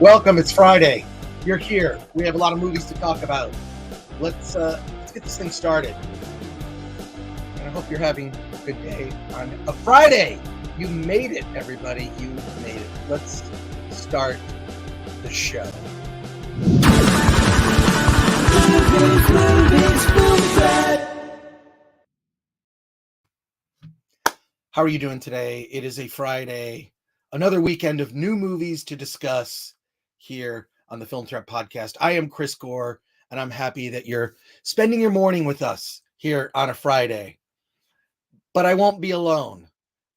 Welcome. It's Friday. You're here. We have a lot of movies to talk about. Let's get this thing started. And I hope you're having a good day on a Friday. You made it, everybody. You made it. Let's start the show. How are you doing today? It is a Friday. Another weekend of new movies to discuss here on the Film Threat Podcast. I am Chris Gore, and I'm happy that you're spending your morning with us here on a Friday. But I won't be alone.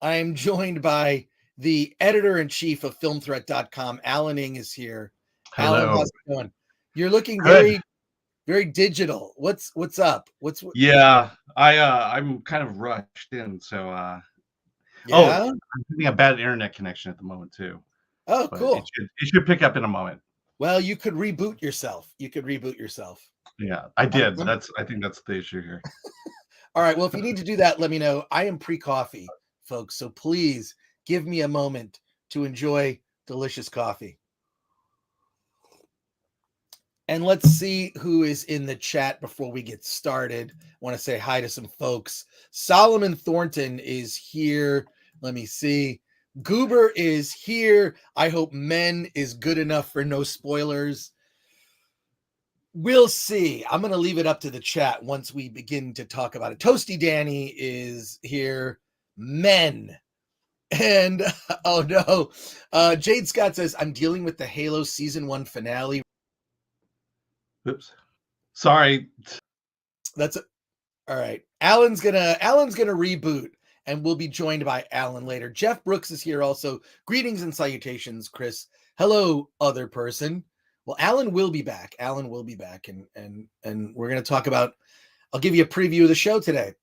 I am joined by the editor-in-chief of FilmThreat.com. Alan Ng is here. Hello. Alan, how's it going? You're looking very, very digital. What's up? Yeah, I'm kind of rushed in, so yeah. I'm having a bad internet connection at the moment too. Oh, But cool. It should pick up in a moment. Well, you could reboot yourself. Yeah, I did. I think that's the issue here. All right. Well, if you need to do that, let me know. I am pre-coffee, folks. So please give me a moment to enjoy delicious coffee. And let's see who is in the chat before we get started. I want to say hi to some folks. Solomon Thornton is here. Let me see. Goober is here. I hope Men is good enough for no spoilers. We'll see. I'm going to leave it up to the chat once we begin to talk about it. Toasty Danny is here. Men. And, oh no. Jade Scott says, I'm dealing with the Halo Season 1 finale. Oops. Sorry. That's it. All right. Alan's gonna reboot, and we'll be joined by Alan later. Jeff Brooks is here also. Greetings and salutations, Chris. Hello, other person. Well, Alan will be back. And we're gonna talk about. I'll give you a preview of the show today.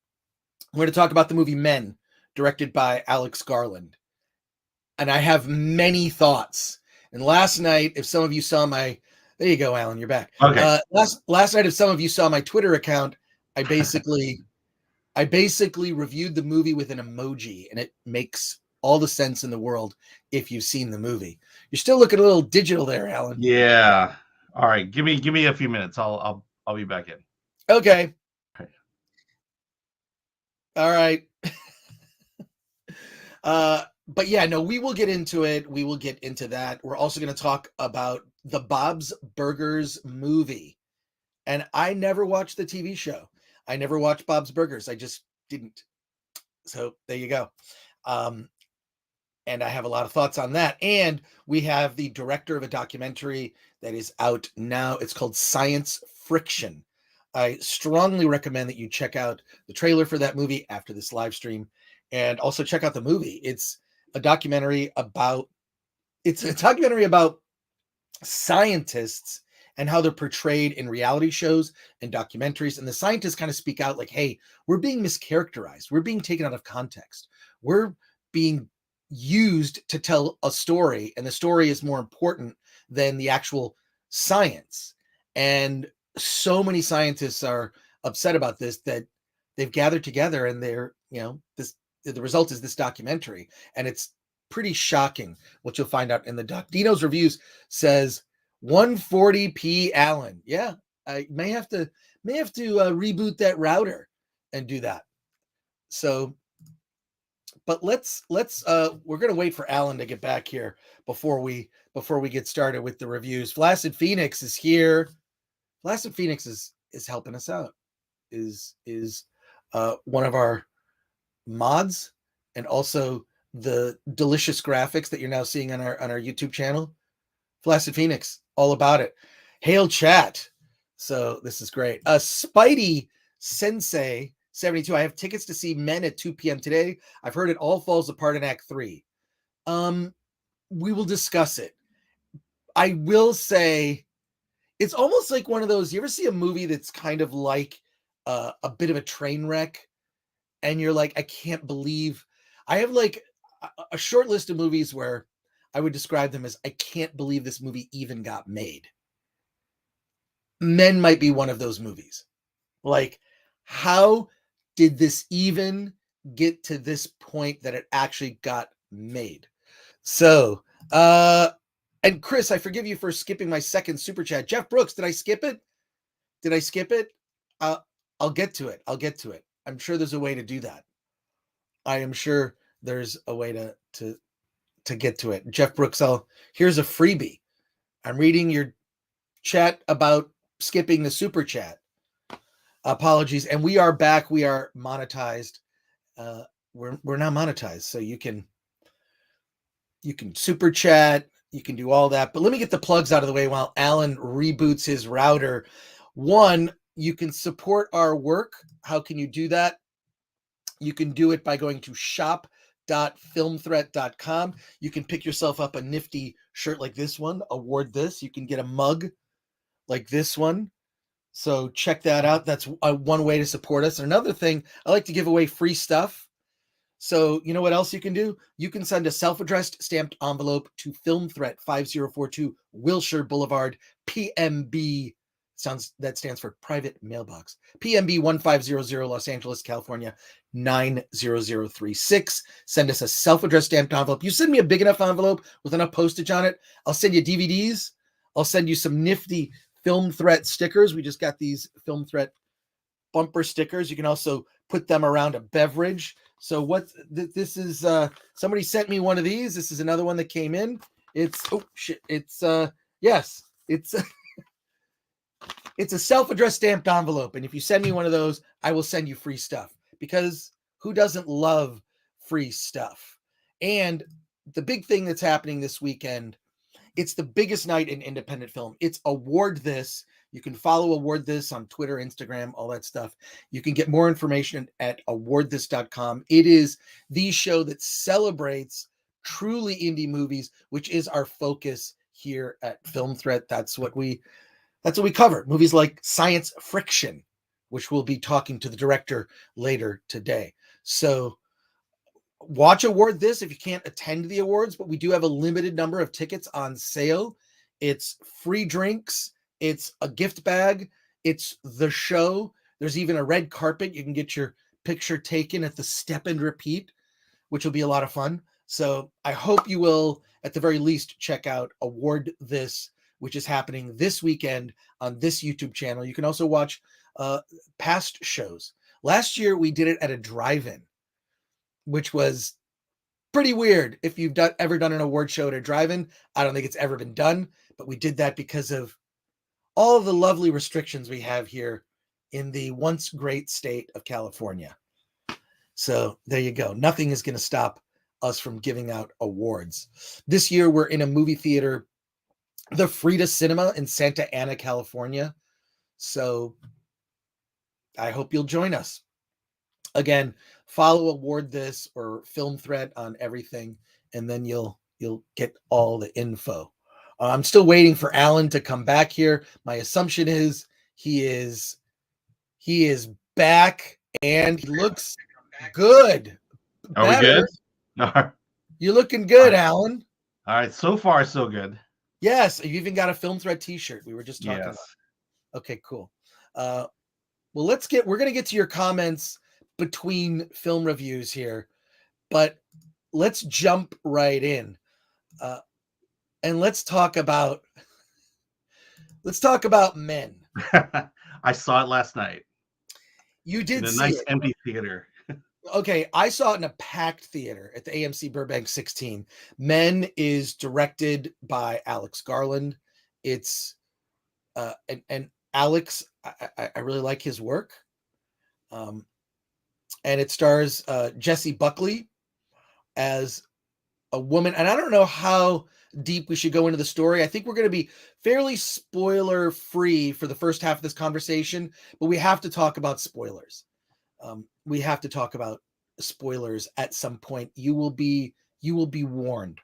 We're gonna talk about the movie Men, directed by Alex Garland, and I have many thoughts. And last night, if some of you saw my there you go, Alan. You're back. Okay. Last night, if some of you saw my Twitter account, I basically reviewed the movie with an emoji, and it makes all the sense in the world if you've seen the movie. You're still looking a little digital there, Alan. Yeah. All right. Give me a few minutes. I'll be back in. Okay. All right. But yeah, no, we will get into it. We will get into that. We're also going to talk about the Bob's Burgers movie. And I never watched the TV show. I never watched Bob's Burgers. I just didn't. So there you go. And I have a lot of thoughts on that. And we have the director of a documentary that is out now. It's called Science Friction. I strongly recommend that you check out the trailer for that movie after this live stream, and also check out the movie. It's a documentary about scientists and how they're portrayed in reality shows and documentaries. And the scientists kind of speak out like, hey, we're being mischaracterized. We're being taken out of context. We're being used to tell a story, and the story is more important than the actual science. And so many scientists are upset about this that they've gathered together, and they're, the result is this documentary, and it's pretty shocking what you'll find out in the doc. Dino's Reviews says 140p Allen. Yeah, I may have to reboot that router and do that. So, but let's we're gonna wait for Alan to get back here before we get started with the reviews. Flaccid Phoenix is here. Flaccid Phoenix is helping us out. Is one of our mods, and also the delicious graphics that you're now seeing on our YouTube channel. Flaccid Phoenix, all about it. Hail chat. So this is great. Spidey Sensei 72. I have tickets to see Men at 2 p.m. today. I've heard it all falls apart in Act 3. We will discuss it. I will say it's almost like one of those. You ever see a movie that's kind of like a bit of a train wreck, and you're like, I can't believe. I have like a short list of movies where I would describe them as I can't believe this movie even got made. Men might be one of those movies. Like, how did this even get to this point that it actually got made? So, and Chris, I forgive you for skipping my second super chat. Jeff Brooks, did I skip it? Did I skip it? I'll get to it. I'll get to it. I'm sure there's a way to do that. I am sure there's a way to get to it. Jeff Brooks, here's a freebie. I'm reading your chat about skipping the super chat. Apologies. And we are back. We are monetized. We're now monetized. So you can super chat, you can do all that. But let me get the plugs out of the way while Alan reboots his router. One, you can support our work. How can you do that? You can do it by going to shop.filmthreat.com. You can pick yourself up a nifty shirt like this one, award this. You can get a mug like this one. So check that out. That's one way to support us. Another thing, I like to give away free stuff. So you know what else you can do? You can send a self-addressed stamped envelope to Film Threat 5042 Wilshire Boulevard, PMB. That stands for Private Mailbox. PMB 1500 Los Angeles, California 90036. Send us a self-addressed stamped envelope. You send me a big enough envelope with enough postage on it, I'll send you DVDs. I'll send you some nifty Film Threat stickers. We just got these Film Threat bumper stickers. You can also put them around a beverage. So what this is, somebody sent me one of these. This is another one that came in. It's, oh shit. It's, yes, it's, it's a self-addressed stamped envelope. And if you send me one of those, I will send you free stuff, because who doesn't love free stuff? And the big thing that's happening this weekend, it's the biggest night in independent film. It's Award This. You can follow Award This on Twitter, Instagram, all that stuff. You can get more information at awardthis.com. It is the show that celebrates truly indie movies, which is our focus here at Film Threat. That's what we cover. Movies like Science Friction, which we'll be talking to the director later today. So watch Award This if you can't attend the awards, but we do have a limited number of tickets on sale. It's free drinks. It's a gift bag. It's the show. There's even a red carpet. You can get your picture taken at the Step and Repeat, which will be a lot of fun. So I hope you will, at the very least, check out Award This, which is happening this weekend on this YouTube channel. You can also watch past shows. Last year, we did it at a drive-in, which was pretty weird. If you've ever done an award show at a drive-in, I don't think it's ever been done, but we did that because of all of the lovely restrictions we have here in the once great state of California. So there you go. Nothing is going to stop us from giving out awards. This year, we're in a movie theater, the Frida Cinema in Santa Ana, California. So I hope you'll join us. Again, follow Award This or Film Threat on everything, and then you'll get all the info. I'm still waiting for Alan to come back here. My assumption is he is back, and he looks good. Are we good? You're looking good, Alan. All right, so far so good. Yes, you even got a Film Threat t-shirt. We were just talking about. Okay, cool. Well, we're going to get to your comments between film reviews here, but let's jump right in. And let's talk about Men. I saw it last night. You did in a see nice it. Empty theater. Okay, I saw it in a packed theater at the AMC Burbank 16. Men is directed by Alex Garland. It's and Alex, I really like his work. And it stars Jessie Buckley as a woman, and I don't know how deep we should go into the story. I think we're going to be fairly spoiler free for the first half of this conversation, but we have to talk about spoilers. We have to talk about spoilers at some point. You will be warned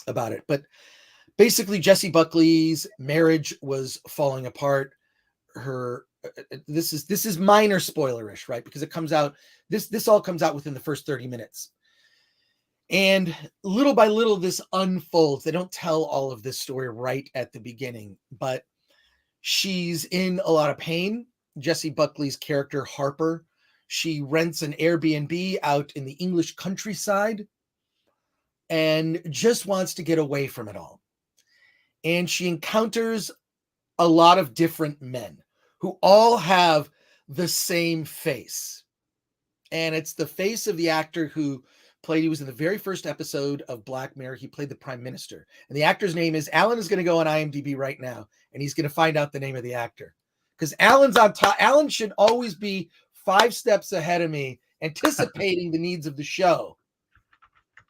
about it. But basically, Jessie Buckley's marriage was falling apart. This is minor spoilerish, right? Because it comes out, this all comes out within the first 30 minutes. And little by little, this unfolds. They don't tell all of this story right at the beginning, but she's in a lot of pain. Jessie Buckley's character, Harper, she rents an Airbnb out in the English countryside and just wants to get away from it all. And she encounters a lot of different men who all have the same face. And it's the face of the actor who he was in the very first episode of Black Mirror. He played the prime minister. And the actor's name is, Alan is going to go on IMDb right now, and he's going to find out the name of the actor. Because Alan's on top. Alan should always be 5 steps ahead of me, anticipating the needs of the show.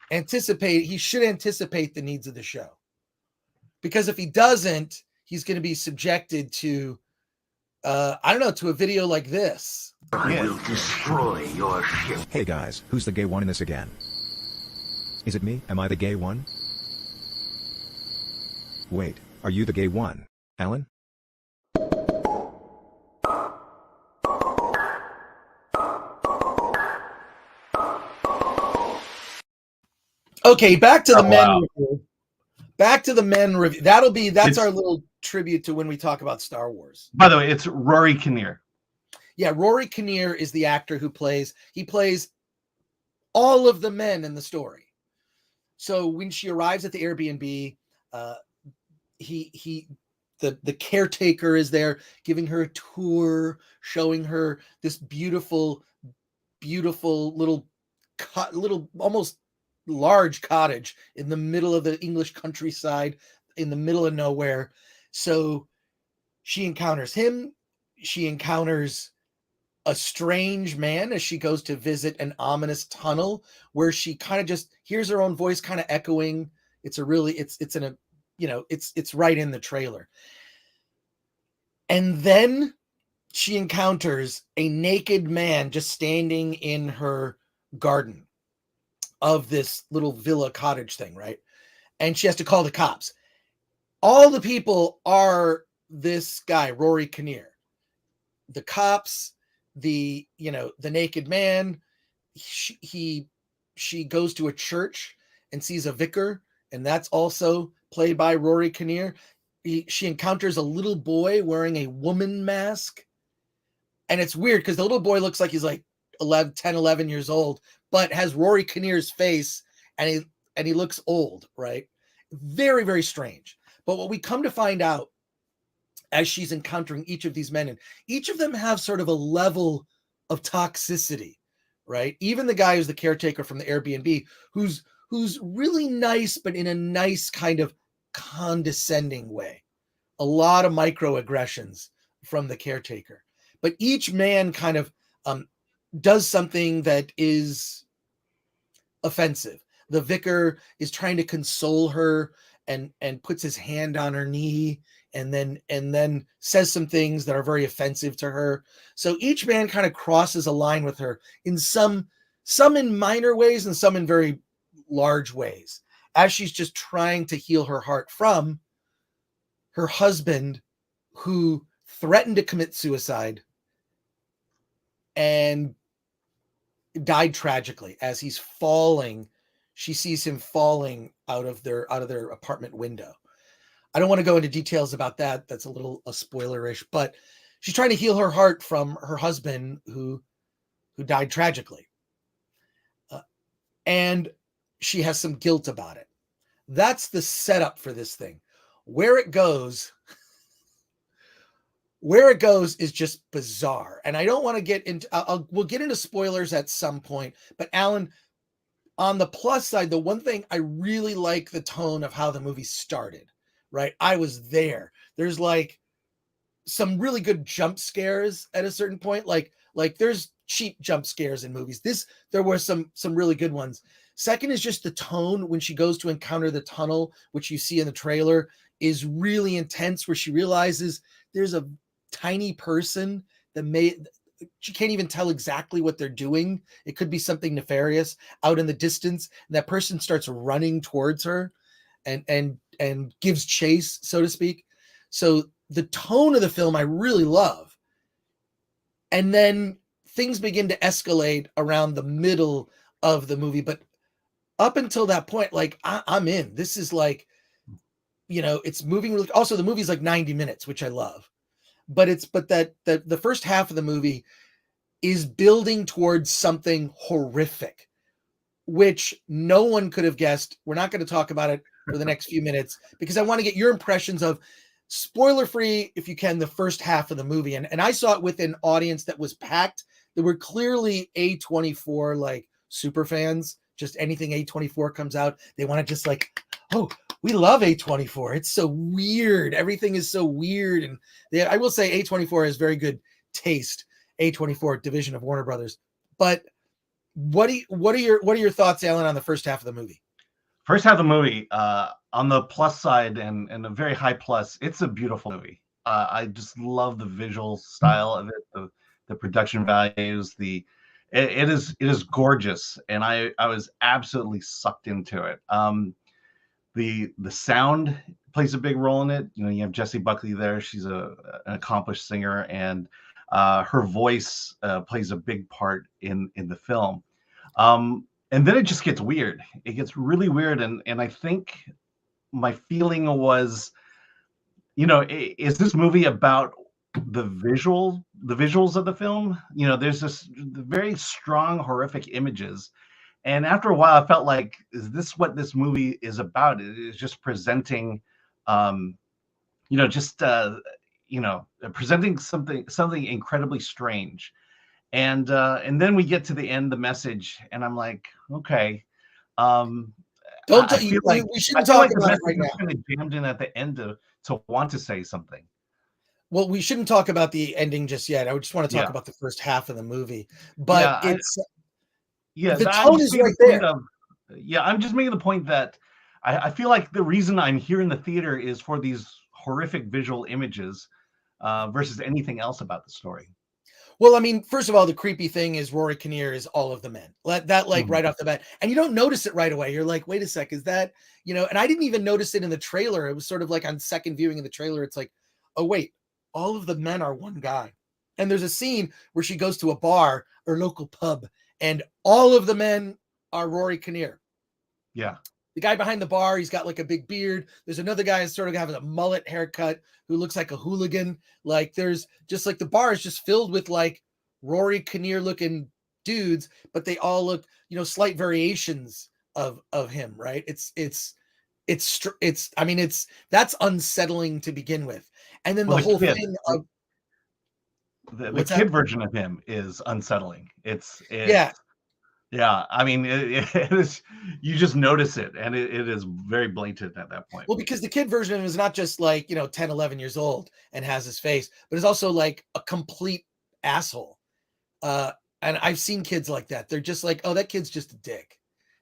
He should anticipate the needs of the show. Because if he doesn't, he's going to be subjected to, to a video like this. I will destroy your ship. Hey guys, who's the gay one in this again? Is it me? Am I the gay one? Wait, are you the gay one, Alan? Okay, back to the men review. Back to the men review. That's our little tribute to when we talk about Star Wars. By the way, it's Rory Kinnear. Yeah, Rory Kinnear is the actor who plays all of the men in the story. So when she arrives at the Airbnb, the caretaker is there giving her a tour, showing her this beautiful little almost large cottage in the middle of the English countryside, in the middle of nowhere. So she encounters him. She encounters a strange man as she goes to visit an ominous tunnel where she kind of just hears her own voice kind of echoing. It's right in the trailer. And then she encounters a naked man just standing in her garden of this little villa cottage thing, right? And she has to call the cops. All the people are this guy, Rory Kinnear. The cops, the naked man. She goes to a church and sees a vicar, and that's also played by Rory Kinnear. She encounters a little boy wearing a woman mask, and it's weird because the little boy looks like he's like 11 years old, but has Rory Kinnear's face, and he looks old, right? Very, very strange. But what we come to find out as she's encountering each of these men, and each of them have sort of a level of toxicity, right? Even the guy who's the caretaker from the Airbnb, who's really nice, but in a nice kind of condescending way. A lot of microaggressions from the caretaker. But each man kind of does something that is offensive. The vicar is trying to console her and puts his hand on her knee and then says some things that are very offensive to her. So each man kind of crosses a line with her in some in minor ways and some in very large ways, as she's just trying to heal her heart from her husband, who threatened to commit suicide and died tragically as he's falling. She sees him falling out of their apartment window. I don't want to go into details about that. That's a little spoilerish, but she's trying to heal her heart from her husband who died tragically. And she has some guilt about it. That's the setup for this thing. Where it goes is just bizarre. And I don't want to get into, we'll get into spoilers at some point, but Alan, on the plus side, the one thing I really like the tone of how the movie started, right? I was there. There's like some really good jump scares at a certain point. Like there's cheap jump scares in movies. There were some really good ones. Second is just the tone when she goes to encounter the tunnel, which you see in the trailer, is really intense, where she realizes there's a tiny person that she can't even tell exactly what they're doing. It could be something nefarious out in the distance. And that person starts running towards her and gives chase, so to speak. So the tone of the film I really love. And then things begin to escalate around the middle of the movie. But up until that point, like I'm in. This is like, it's moving really. Also, the movie's like 90 minutes, which I love. But the first half of the movie is building towards something horrific, which no one could have guessed. We're not going to talk about it for the next few minutes because I want to get your impressions of, spoiler free if you can, the first half of the movie. And I saw it with an audience that was packed. There were clearly A24 like super fans. Just anything A24 comes out, they want to just like, oh, we love A24. It's so weird. Everything is so weird. And I will say A24 has very good taste. A24 division of Warner Brothers. But what are your thoughts, Alan, on the first half of the movie? First half of the movie, on the plus side and a very high plus, it's a beautiful movie. I just love the visual style of it, the production values, it is gorgeous, and I was absolutely sucked into it. The sound plays a big role in it. You have Jessie Buckley there. She's an accomplished singer, and her voice plays a big part in the film. And then it just gets weird. It gets really weird, and I think my feeling was, is this movie about the visuals of the film? There's this very strong horrific images, and after a while I felt like, is this what this movie is about? It is just presenting presenting something incredibly strange. And then we get to the end, the message, and I'm like, okay. We shouldn't talk about it right now. Kind of jammed in at the end to want to say something. Well, we shouldn't talk about the ending just yet. I just want to talk about the first half of the movie. But the tone is right there. I'm just making the point that I feel like the reason I'm here in the theater is for these horrific visual images versus anything else about the story. Well, I mean, first of all, the creepy thing is Rory Kinnear is all of the men. That right off the bat. And you don't notice it right away. You're like, wait a sec, is that, and I didn't even notice it in the trailer. It was sort of like on second viewing of the trailer. It's like, oh, wait, all of the men are one guy. And there's a scene where she goes to a bar or local pub and all of the men are Rory Kinnear. Yeah. The guy behind the bar, he's got like a big beard. There's another guy who's sort of having a mullet haircut who looks like a hooligan. Like there's just like the bar is just filled with like Rory Kinnear looking dudes, but they all look, slight variations of him, right? That's unsettling to begin with. And then the whole thing of the kid version of him is unsettling. It's Yeah, I mean, it is. You just notice it, and it is very blatant at that point. Well, because the kid version of him is not just like 10, 11 years old and has his face, but is also like a complete asshole. And I've seen kids like that. They're just like, oh, that kid's just a dick.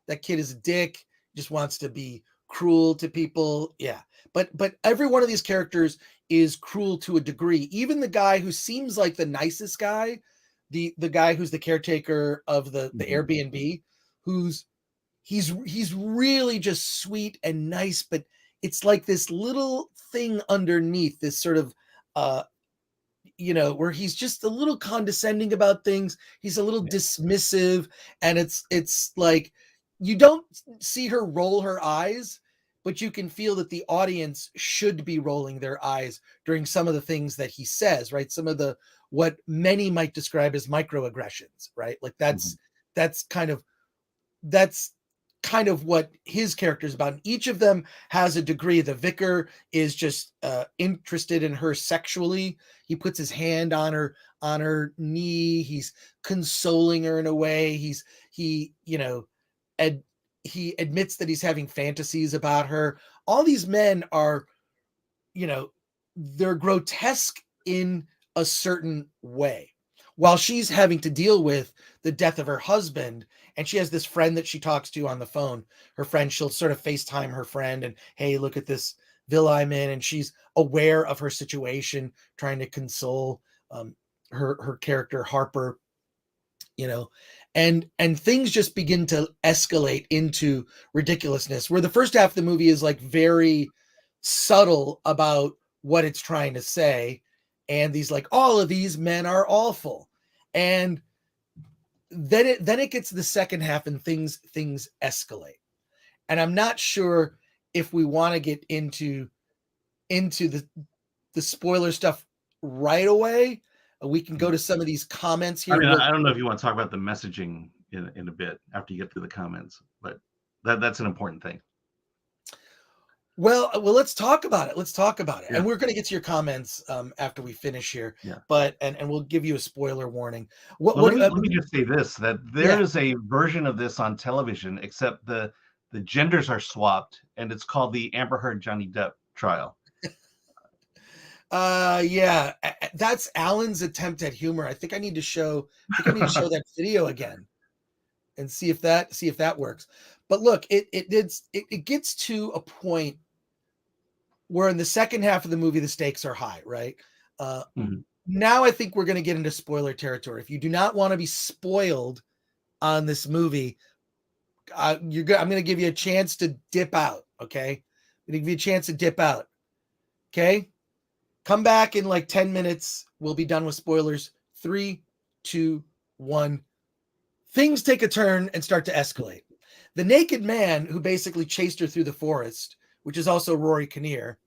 That kid is a dick. Just wants to be cruel to people. Yeah, but every one of these characters is cruel to a degree. Even the guy who seems like the nicest guy. The guy who's the caretaker of the Airbnb, he's really just sweet and nice, but it's like this little thing underneath, this sort of where he's just a little condescending about things. He's a little dismissive, and it's like you don't see her roll her eyes, but you can feel that the audience should be rolling their eyes during some of the things that he says, right? Some of the what many might describe as microaggressions, right? Like that's kind of what his character is about. And each of them has a degree. The vicar is just interested in her sexually. He puts his hand on her knee. He's consoling her in a way. He admits that he's having fantasies about her. All these men are, they're grotesque in a certain way. while she's having to deal with the death of her husband, and she has this friend that she talks to on the phone. Her friend, she'll sort of FaceTime her friend and, hey, look at this villa I'm in, and she's aware of her situation, trying to console her character Harper, and things just begin to escalate into ridiculousness, where the first half of the movie is like very subtle about what it's trying to say, and these like, all of these men are awful, and then it gets to the second half and things escalate. And I'm not sure if we want to get into the spoiler stuff right away. We can go to some of these comments here. I mean, I don't know if you want to talk about the messaging in a bit after you get through the comments, but that's an important thing. Well, let's talk about it. Yeah. And we're going to get to your comments after we finish here. Yeah. But and we'll give you a spoiler warning. Let me just say this: that there is a version of this on television, except the genders are swapped, and it's called the Amber Heard Johnny Depp trial. Yeah, that's Alan's attempt at humor. I think I need to show that video again and see if that works. But look, it gets to a point where in the second half of the movie the stakes are high, right? Now I think we're going to get into spoiler territory. If you do not want to be spoiled on this movie, I'm going to give you a chance to dip out. Okay, I'm going to give you a chance to dip out. Okay. Come back in like 10 minutes. We'll be done with spoilers. 3, 2, 1. Things take a turn and start to escalate. The naked man who basically chased her through the forest, which is also Rory Kinnear,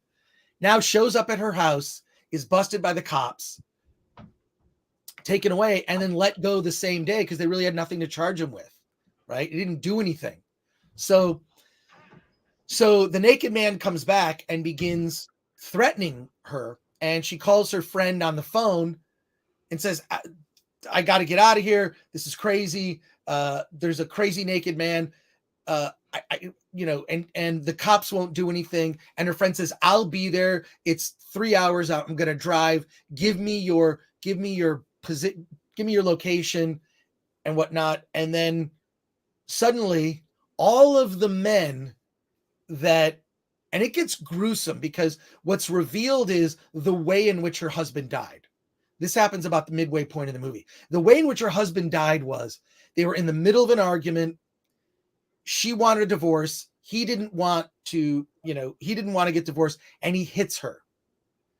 now shows up at her house, is busted by the cops, taken away, and then let go the same day because they really had nothing to charge him with, right? He didn't do anything. So the naked man comes back and begins threatening her. And she calls her friend on the phone and says, I got to get out of here. This is crazy. There's a crazy naked man. And the cops won't do anything. And her friend says, I'll be there. It's 3 hours out. I'm going to drive. Give me your location and whatnot. And then suddenly all of the men and it gets gruesome because what's revealed is the way in which her husband died. This happens about the midway point of the movie. The way in which her husband died was they were in the middle of an argument. She wanted a divorce. He didn't want to get divorced, and he hits her.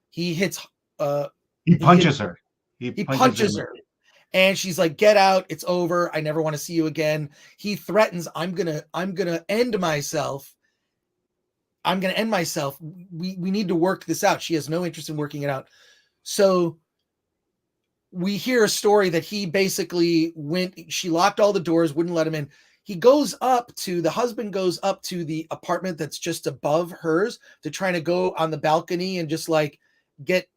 He punches her. He punches her. And she's like, get out. It's over. I never want to see you again. He threatens, I'm going to end myself. We need to work this out. She has no interest in working it out. So we hear a story that he basically she locked all the doors, wouldn't let him in. The husband goes up to the apartment that's just above hers to try to go on the balcony and just like get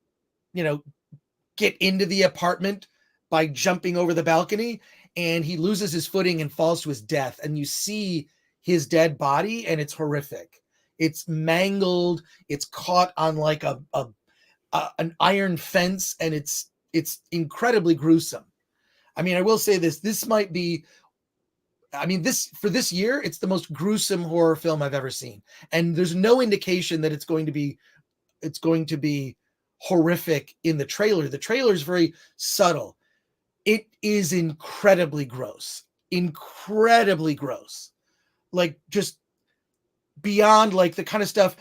into the apartment by jumping over the balcony. And he loses his footing and falls to his death. And you see his dead body, and it's horrific. It's mangled. It's caught on like an iron fence, and it's incredibly gruesome. I mean, I will say this might be, for this year, it's the most gruesome horror film I've ever seen. And there's no indication that it's going to be horrific in the trailer. The trailer is very subtle. It is incredibly gross. Like just beyond like the kind of stuff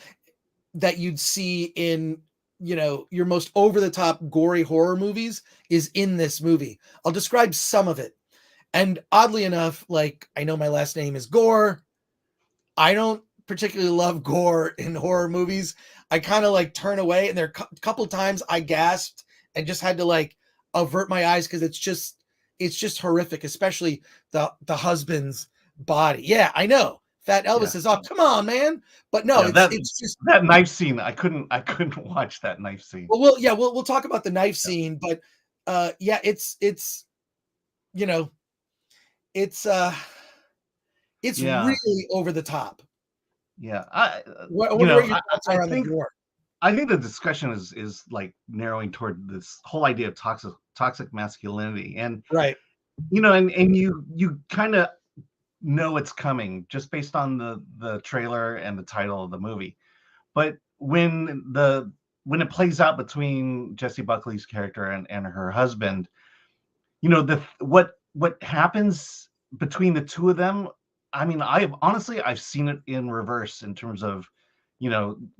that you'd see in, your most over the top gory horror movies is in this movie. I'll describe some of it. And oddly enough, like, I know my last name is Gore. I don't particularly love gore in horror movies. I kind of like turn away, and there are a couple of times I gasped and just had to like avert my eyes because it's just horrific, especially the husband's body. Yeah, I know. Fat Elvis says, "Oh, come on, man!" But no, it's just that knife scene. I couldn't watch that knife scene. Well, we'll talk about the knife scene, but it's really over the top. Yeah, what are your thoughts on the gore? I think the discussion is like narrowing toward this whole idea of toxic masculinity. And Right. and you kind of know it's coming just based on the trailer and the title of the movie. But when it plays out between Jessie Buckley's character and her husband, what happens between the two of them. I mean, I've seen it in reverse in terms of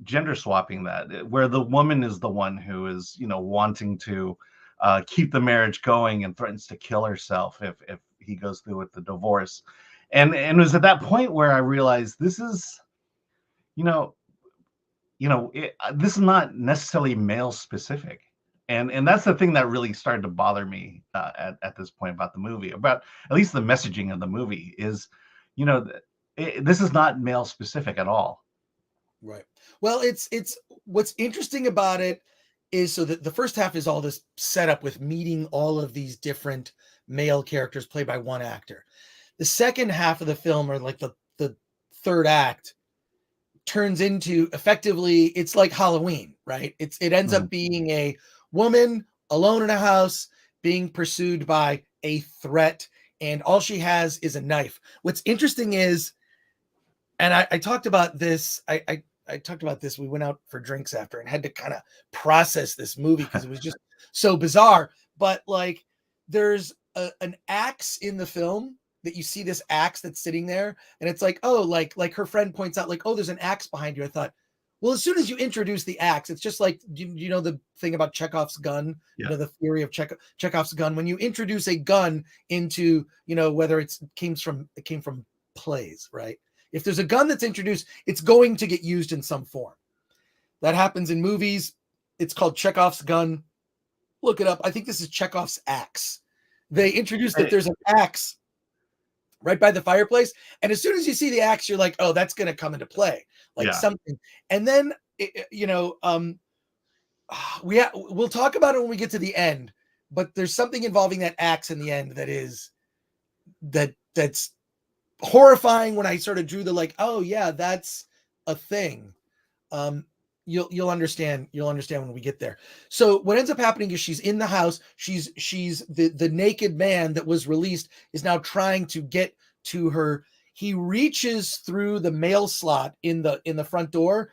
gender swapping, that where the woman is the one who is wanting to keep the marriage going and threatens to kill herself if he goes through with the divorce. And it was at that point where I realized this is this is not necessarily male specific. And that's the thing that really started to bother me at this point about the movie, about at least the messaging of the movie is, this is not male specific at all. Right. Well, it's what's interesting about it is, so that the first half is all this setup with meeting all of these different male characters played by one actor. The second half of the film, or like the third act, turns into, effectively, it's like Halloween, right? It ends up being a woman alone in a house being pursued by a threat, and all she has is a knife. What's interesting is, and I talked about this, I talked about this, we went out for drinks after and had to kind of process this movie because it was just so bizarre. But like, there's an axe in the film, that you see this axe that's sitting there, and it's like, oh, like her friend points out, like, oh, there's an axe behind you. I thought, well, as soon as you introduce the axe, it's just like, you know the thing about Chekhov's gun, the theory of Chekhov's gun. When you introduce a gun into, whether it came from plays, right? If there's a gun that's introduced, it's going to get used in some form. That happens in movies. It's called Chekhov's gun. Look it up. I think this is Chekhov's axe. They introduced that there's an axe right by the fireplace, and as soon as you see the axe, you're like, oh, that's going to come into play, like something. And then we'll talk about it when we get to the end, but there's something involving that axe in the end that's horrifying. When I sort of drew the, like, oh yeah, that's a thing. You'll understand when we get there. So what ends up happening is, she's in the house. She's the naked man that was released is now trying to get to her. He reaches through the mail slot in the front door.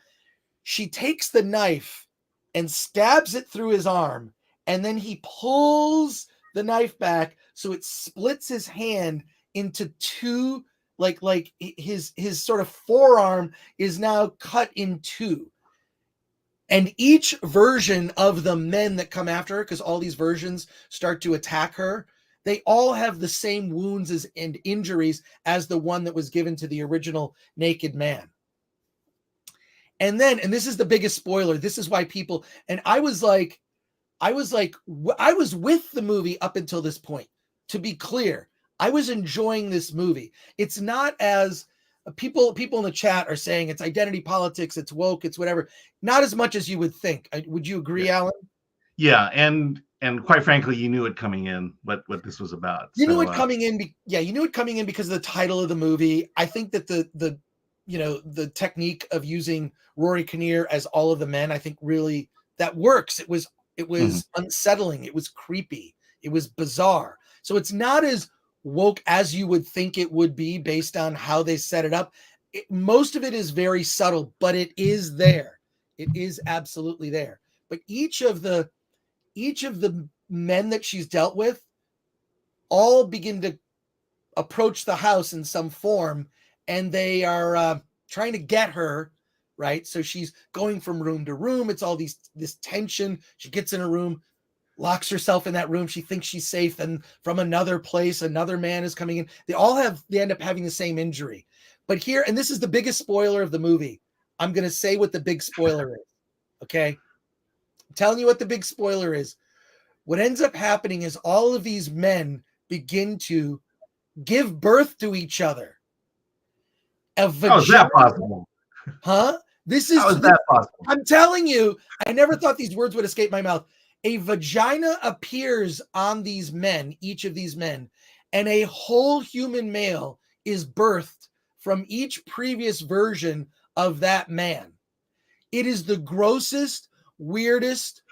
She takes the knife and stabs it through his arm, and then he pulls the knife back so it splits his hand into two, like his sort of forearm is now cut in two. And each version of the men that come after her, because all these versions start to attack her, they all have the same wounds and injuries as the one that was given to the original naked man. And this is the biggest spoiler. This is why people, and I was with the movie up until this point. To be clear, I was enjoying this movie. It's not as people in the chat are saying it's identity politics, it's woke, it's whatever. Not as much as you would think. Would you agree, Alan? Yeah, and quite frankly, you knew it coming in what this was about. You knew it coming in. You knew it coming in because of the title of the movie. I think that the technique of using Rory Kinnear as all of the men, I think really that works. It was unsettling. It was creepy. It was bizarre. So it's not as woke as you would think it would be based on how they set it up. Most of it is very subtle, but it is there. It is absolutely there. But each of the men that she's dealt with all begin to approach the house in some form, and they are trying to get her, right? So she's going from room to room. It's all this tension. She gets in a room, locks herself in that room. She thinks she's safe. And from another place, another man is coming in. They end up having the same injury. But here, and this is the biggest spoiler of the movie, I'm going to say what the big spoiler is. Okay. I'm telling you what the big spoiler is. What ends up happening is all of these men begin to give birth to each other. How is that possible? Huh? How is that possible? I'm telling you, I never thought these words would escape my mouth. A vagina appears on these men, each of these men, and a whole human male is birthed from each previous version of that man. It is the grossest, weirdest,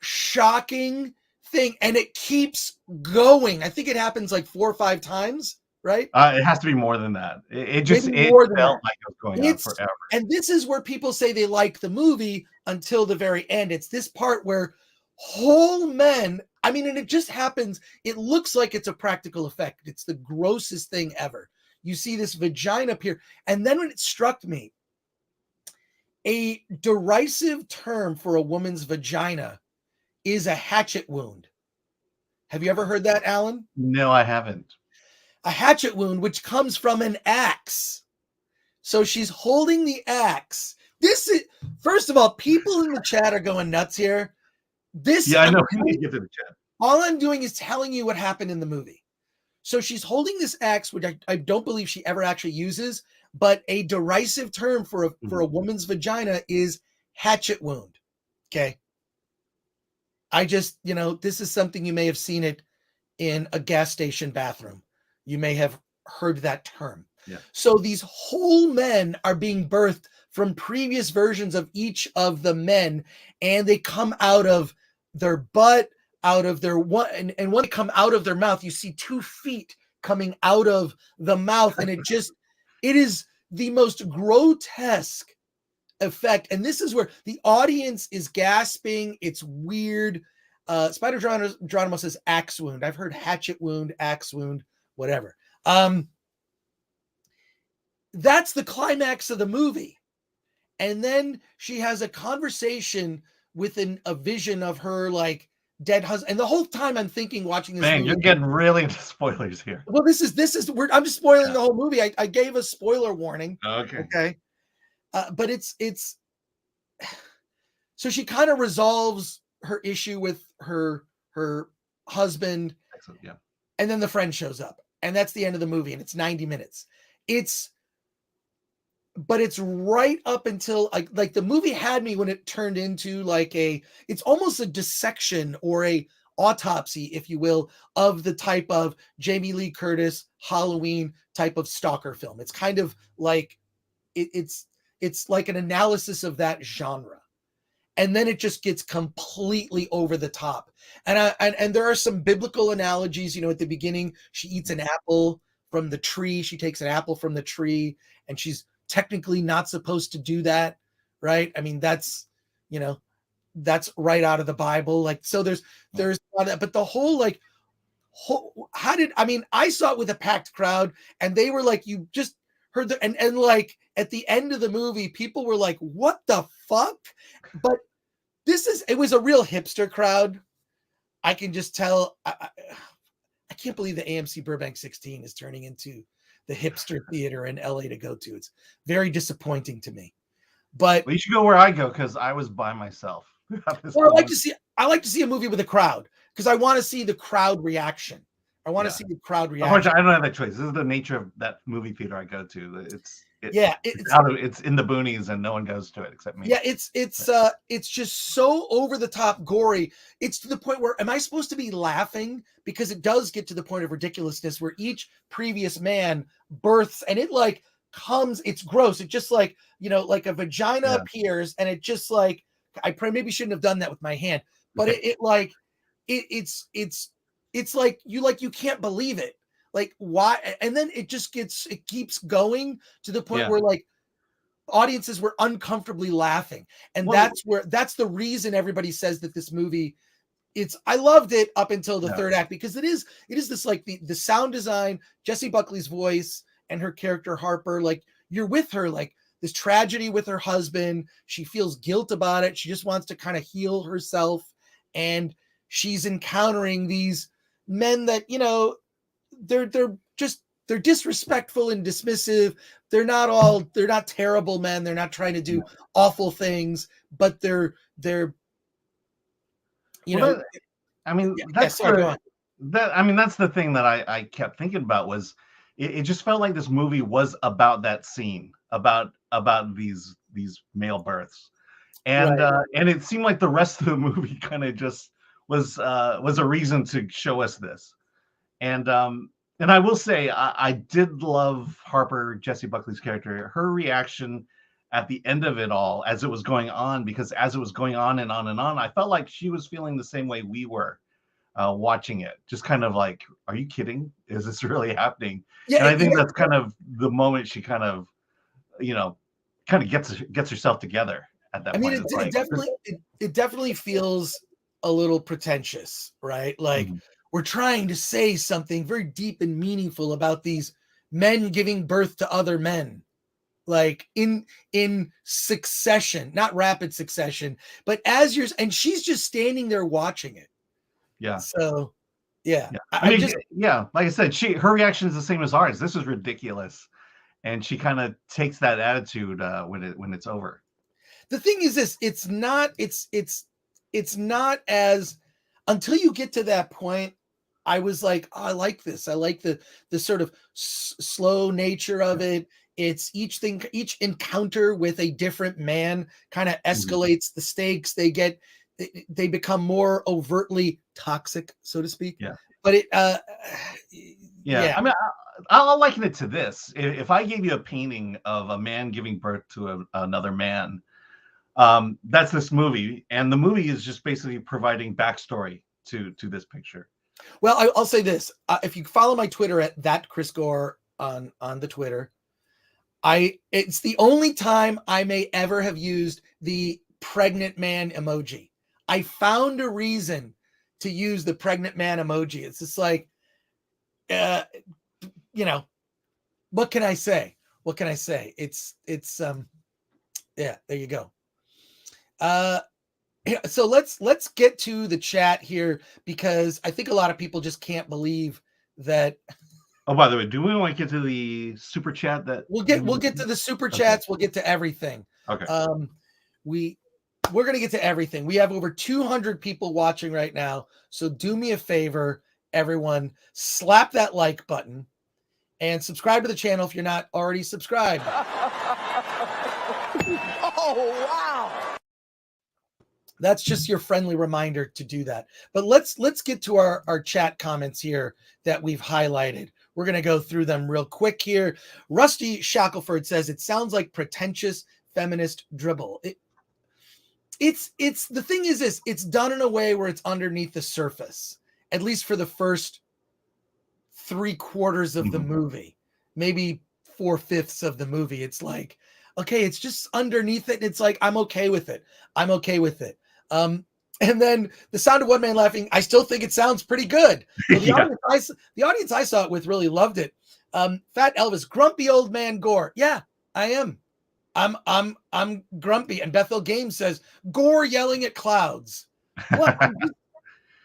shocking thing, and it keeps going. I think it happens like 4 or 5 times, right? It has to be more than that. It just Maybe it more than felt that. like it was going on forever. And this is where people say they like the movie until the very end. It's this part where whole men, I mean, and it just happens. It looks like it's a practical effect. It's the grossest thing ever. You see this vagina appear. And then when it struck me, a derisive term for a woman's vagina is a hatchet wound. Have you ever heard that, Alan? No, I haven't. A hatchet wound, which comes from an axe. So she's holding the axe. This is, first of all, people in the chat are going nuts here. I know. We need to get to the chat. All I'm doing is telling you what happened in the movie. So she's holding this axe, which I don't believe she ever actually uses, but a derisive term for a woman's vagina is hatchet wound. Okay. I just, this is something you may have seen it in a gas station bathroom. You may have heard that term. Yeah. So these whole men are being birthed from previous versions of each of the men, and they come out of their butt, out of their and when they come out of their mouth, you see 2 feet coming out of the mouth, and it is the most grotesque effect. And this is where the audience is gasping. It's weird. Spider Geronimo says axe wound. I've heard hatchet wound, axe wound, whatever. That's the climax of the movie. And then she has a conversation with a vision of her like dead husband. And the whole time I'm thinking, watching this movie, you're getting really into spoilers here. Well, this is I'm just spoiling the whole movie. I gave a spoiler warning. Okay. But it's so she kind of resolves her issue with her husband. Excellent, yeah. And then the friend shows up, and that's the end of the movie, and it's 90 minutes. But it's right up until like the movie had me when it turned into like it's almost a dissection or a autopsy, if you will, of the type of Jamie Lee Curtis Halloween type of stalker film. It's kind of like it's like an analysis of that genre. And then it just gets completely over the top. And there are some biblical analogies, at the beginning, she eats an apple from the tree. She takes an apple from the tree, and she's technically not supposed to do that, right? I mean, that's right out of the Bible. Like, so there's a lot of that, but the whole I saw it with a packed crowd, and they were like, you just heard and like at the end of the movie, people were like, what the fuck? But it was a real hipster crowd. I can just tell. I can't believe the AMC Burbank 16 is turning into the hipster theater in LA to go to. It's very disappointing to me. But you should go where I go, because I was by myself. Well, I like to see a movie with a crowd, because I want to see the crowd reaction. I want to see the crowd reaction. Unfortunately, I don't have that choice. This is the nature of that movie theater I go to. It's in the boonies, and no one goes to it except me. Yeah, it's just so over the top gory. It's to the point where, am I supposed to be laughing? Because it does get to the point of ridiculousness where each previous man births, and it like comes. It's gross. It just like like a vagina appears, and it just like maybe shouldn't have done that with my hand, but it's like you can't believe it. Like, why? And then it keeps going to the point where like audiences were uncomfortably laughing. And that's the reason everybody says that this movie, I loved it up until the third act, because it is this like the sound design, Jessie Buckley's voice, and her character Harper, like you're with her, like this tragedy with her husband. She feels guilt about it. She just wants to kind of heal herself. And she's encountering these men that, they're disrespectful and dismissive. They're not terrible men. They're not trying to do awful things, but they're that's the thing that I kept thinking about was it just felt like this movie was about that scene, about these male births. And and it seemed like the rest of the movie kind of just was a reason to show us this. And I will say I did love Harper, Jessie Buckley's character, her reaction at the end of it all as it was going on, because as it was going on and on and on, I felt like she was feeling the same way we were watching it, just kind of like, are you kidding? Is this really happening? Yeah, And I think that's kind of the moment she kind of, kind of gets herself together at that I mean, point. It's like, it definitely feels a little pretentious, right? Like Mhm. we're trying to say something very deep and meaningful about these men giving birth to other men, like in succession, not rapid succession, but as you're, and she's just standing there watching it. Yeah. So, yeah, Yeah. I I mean, just, yeah, like I said, her reaction is the same as ours. This is ridiculous. And she kind of takes that attitude when it's over. the thing is this, it's not as, until you get to that point, I was like, oh, I like this. I like the sort of slow nature of it. It's each encounter with a different man kind of escalates the stakes. They become more overtly toxic, so to speak. Yeah. But it Yeah. I mean, I'll liken it to this. If I gave you a painting of a man giving birth to another man, that's this movie, and the movie is just basically providing backstory to this picture. Well, I'll say this: if you follow my Twitter at that Chris Gore on the Twitter, it's the only time I may ever have used the pregnant man emoji. I found a reason to use the pregnant man emoji. It's just like, what can I say? What can I say? It's yeah, there you go. So let's get to the chat here, because I think a lot of people just can't believe that. Oh, by the way, do we want to get to the super chat? That We'll get to the super chats. We'll get to everything. Okay. We're gonna get to everything. We have over 200 people watching right now, so do me a favor, everyone, slap that like button and subscribe to the channel if you're not already subscribed. Oh, wow. That's just your friendly reminder to do that. But let's get to our chat comments here that we've highlighted. We're going to go through them real quick here. Rusty Shackelford says, it sounds like pretentious feminist dribble. It's the thing is this, it's done in a way where it's underneath the surface, at least for the first 3/4 of the movie, maybe 4/5 of the movie. It's like, okay, it's just underneath it. And it's like, I'm okay with it. I'm okay with it. And then the sound of one man laughing, I still think it sounds pretty good. Well, the audience I saw it with really loved it. Fat Elvis, grumpy old man Gore. Yeah, I am. I'm grumpy. And Bethel Games says, Gore yelling at clouds. What?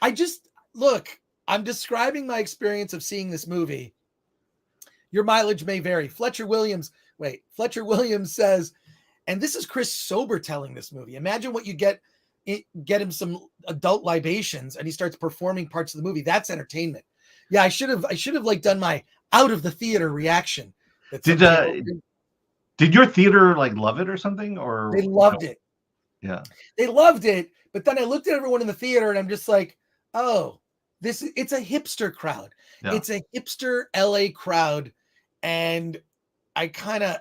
I just look, I'm describing my experience of seeing this movie. Your mileage may vary. Fletcher Williams says, and this is Chris Sober telling this movie. Imagine what you get him some adult libations and he starts performing parts of the movie. That's entertainment. Yeah, I should have like done my out of the theater reaction. Did your theater like love it or something? Or they loved it. Yeah. They loved it. But then I looked at everyone in the theater and I'm just like, oh, it's a hipster crowd. Yeah. It's a hipster LA crowd. And I kind of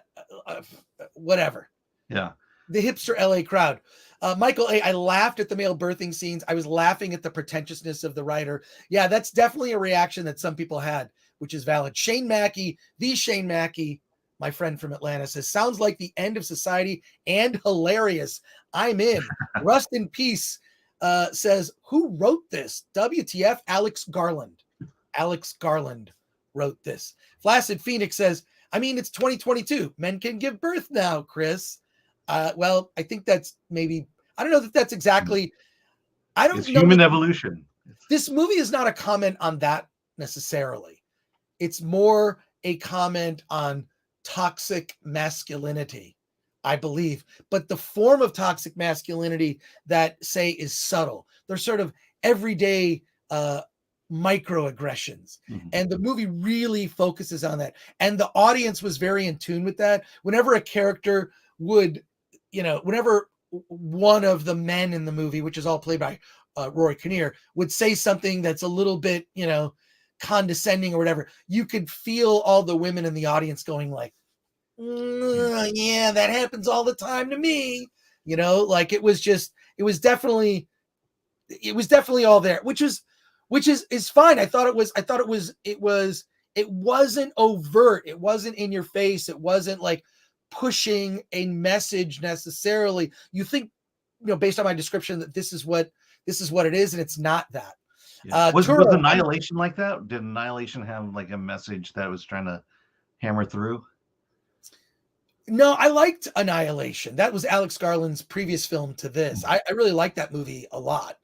whatever. Yeah. The hipster LA crowd. Michael A., I laughed at the male birthing scenes. I was laughing at the pretentiousness of the writer. Yeah, that's definitely a reaction that some people had, which is valid. Shane Mackey, my friend from Atlanta, says, sounds like the end of society and hilarious. I'm in. Rust in Peace says, who wrote this? WTF, Alex Garland. Alex Garland wrote this. Flaccid Phoenix says, I mean, it's 2022. Men can give birth now, Chris. Well, I think that's maybe, I don't know that that's exactly, I don't know. It's human evolution. This movie is not a comment on that necessarily. It's more a comment on toxic masculinity, I believe. But the form of toxic masculinity that, say, is subtle. They're sort of everyday microaggressions. Mm-hmm. And the movie really focuses on that. And the audience was very in tune with that. Whenever a character would, whenever one of the men in the movie, which is all played by Rory Kinnear, would say something that's a little bit, condescending or whatever, you could feel all the women in the audience going like, yeah, that happens all the time to me. Like it was definitely all there, which which is fine. I thought it wasn't overt. It wasn't in your face. It wasn't like pushing a message necessarily. You think, based on my description, that this is what it is, and it's not that. Yeah. Was Annihilation like that? Did Annihilation have like a message that was trying to hammer through? No, I liked Annihilation. That was Alex Garland's previous film to this. I really liked that movie a lot.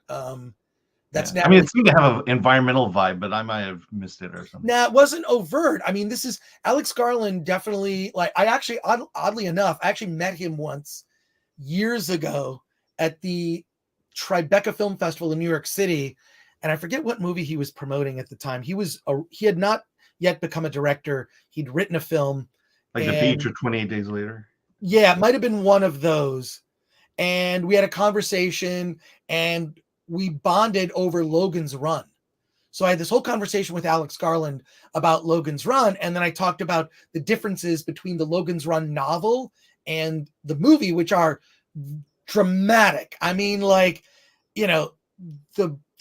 That's I mean, it seemed to have an environmental vibe, but I might have missed it or something. No, it wasn't overt. I mean, this is Alex Garland. Definitely, like, I actually, oddly enough, I actually met him once years ago at the Tribeca Film Festival in New York City, and I forget what movie he was promoting at the time. He had not yet become a director. He'd written a film. Like The Beach or 28 Days Later? Yeah, it might have been one of those. And we had a conversation, and we bonded over Logan's Run. So I had this whole conversation with Alex Garland about Logan's Run, and then I talked about the differences between the Logan's Run novel and the movie, which are dramatic. I mean, like, the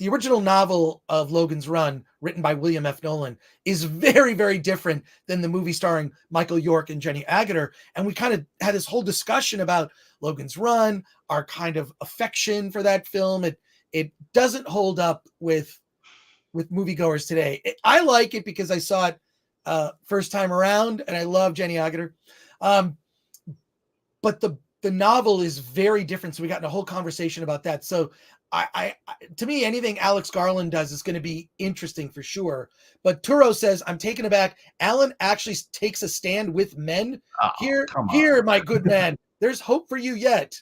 original novel of Logan's Run, written by William F. Nolan, is very, very different than the movie starring Michael York and Jenny Agutter. And we kind of had this whole discussion about Logan's Run, our kind of affection for that film. It doesn't hold up with moviegoers today. I like it because I saw it first time around, and I love Jenny Agutter. But the novel is very different. So we got in a whole conversation about that. So I to me, anything Alex Garland does is going to be interesting for sure. But Turo says, I'm taken aback. Alan actually takes a stand with men. Here, my good man, there's hope for you yet.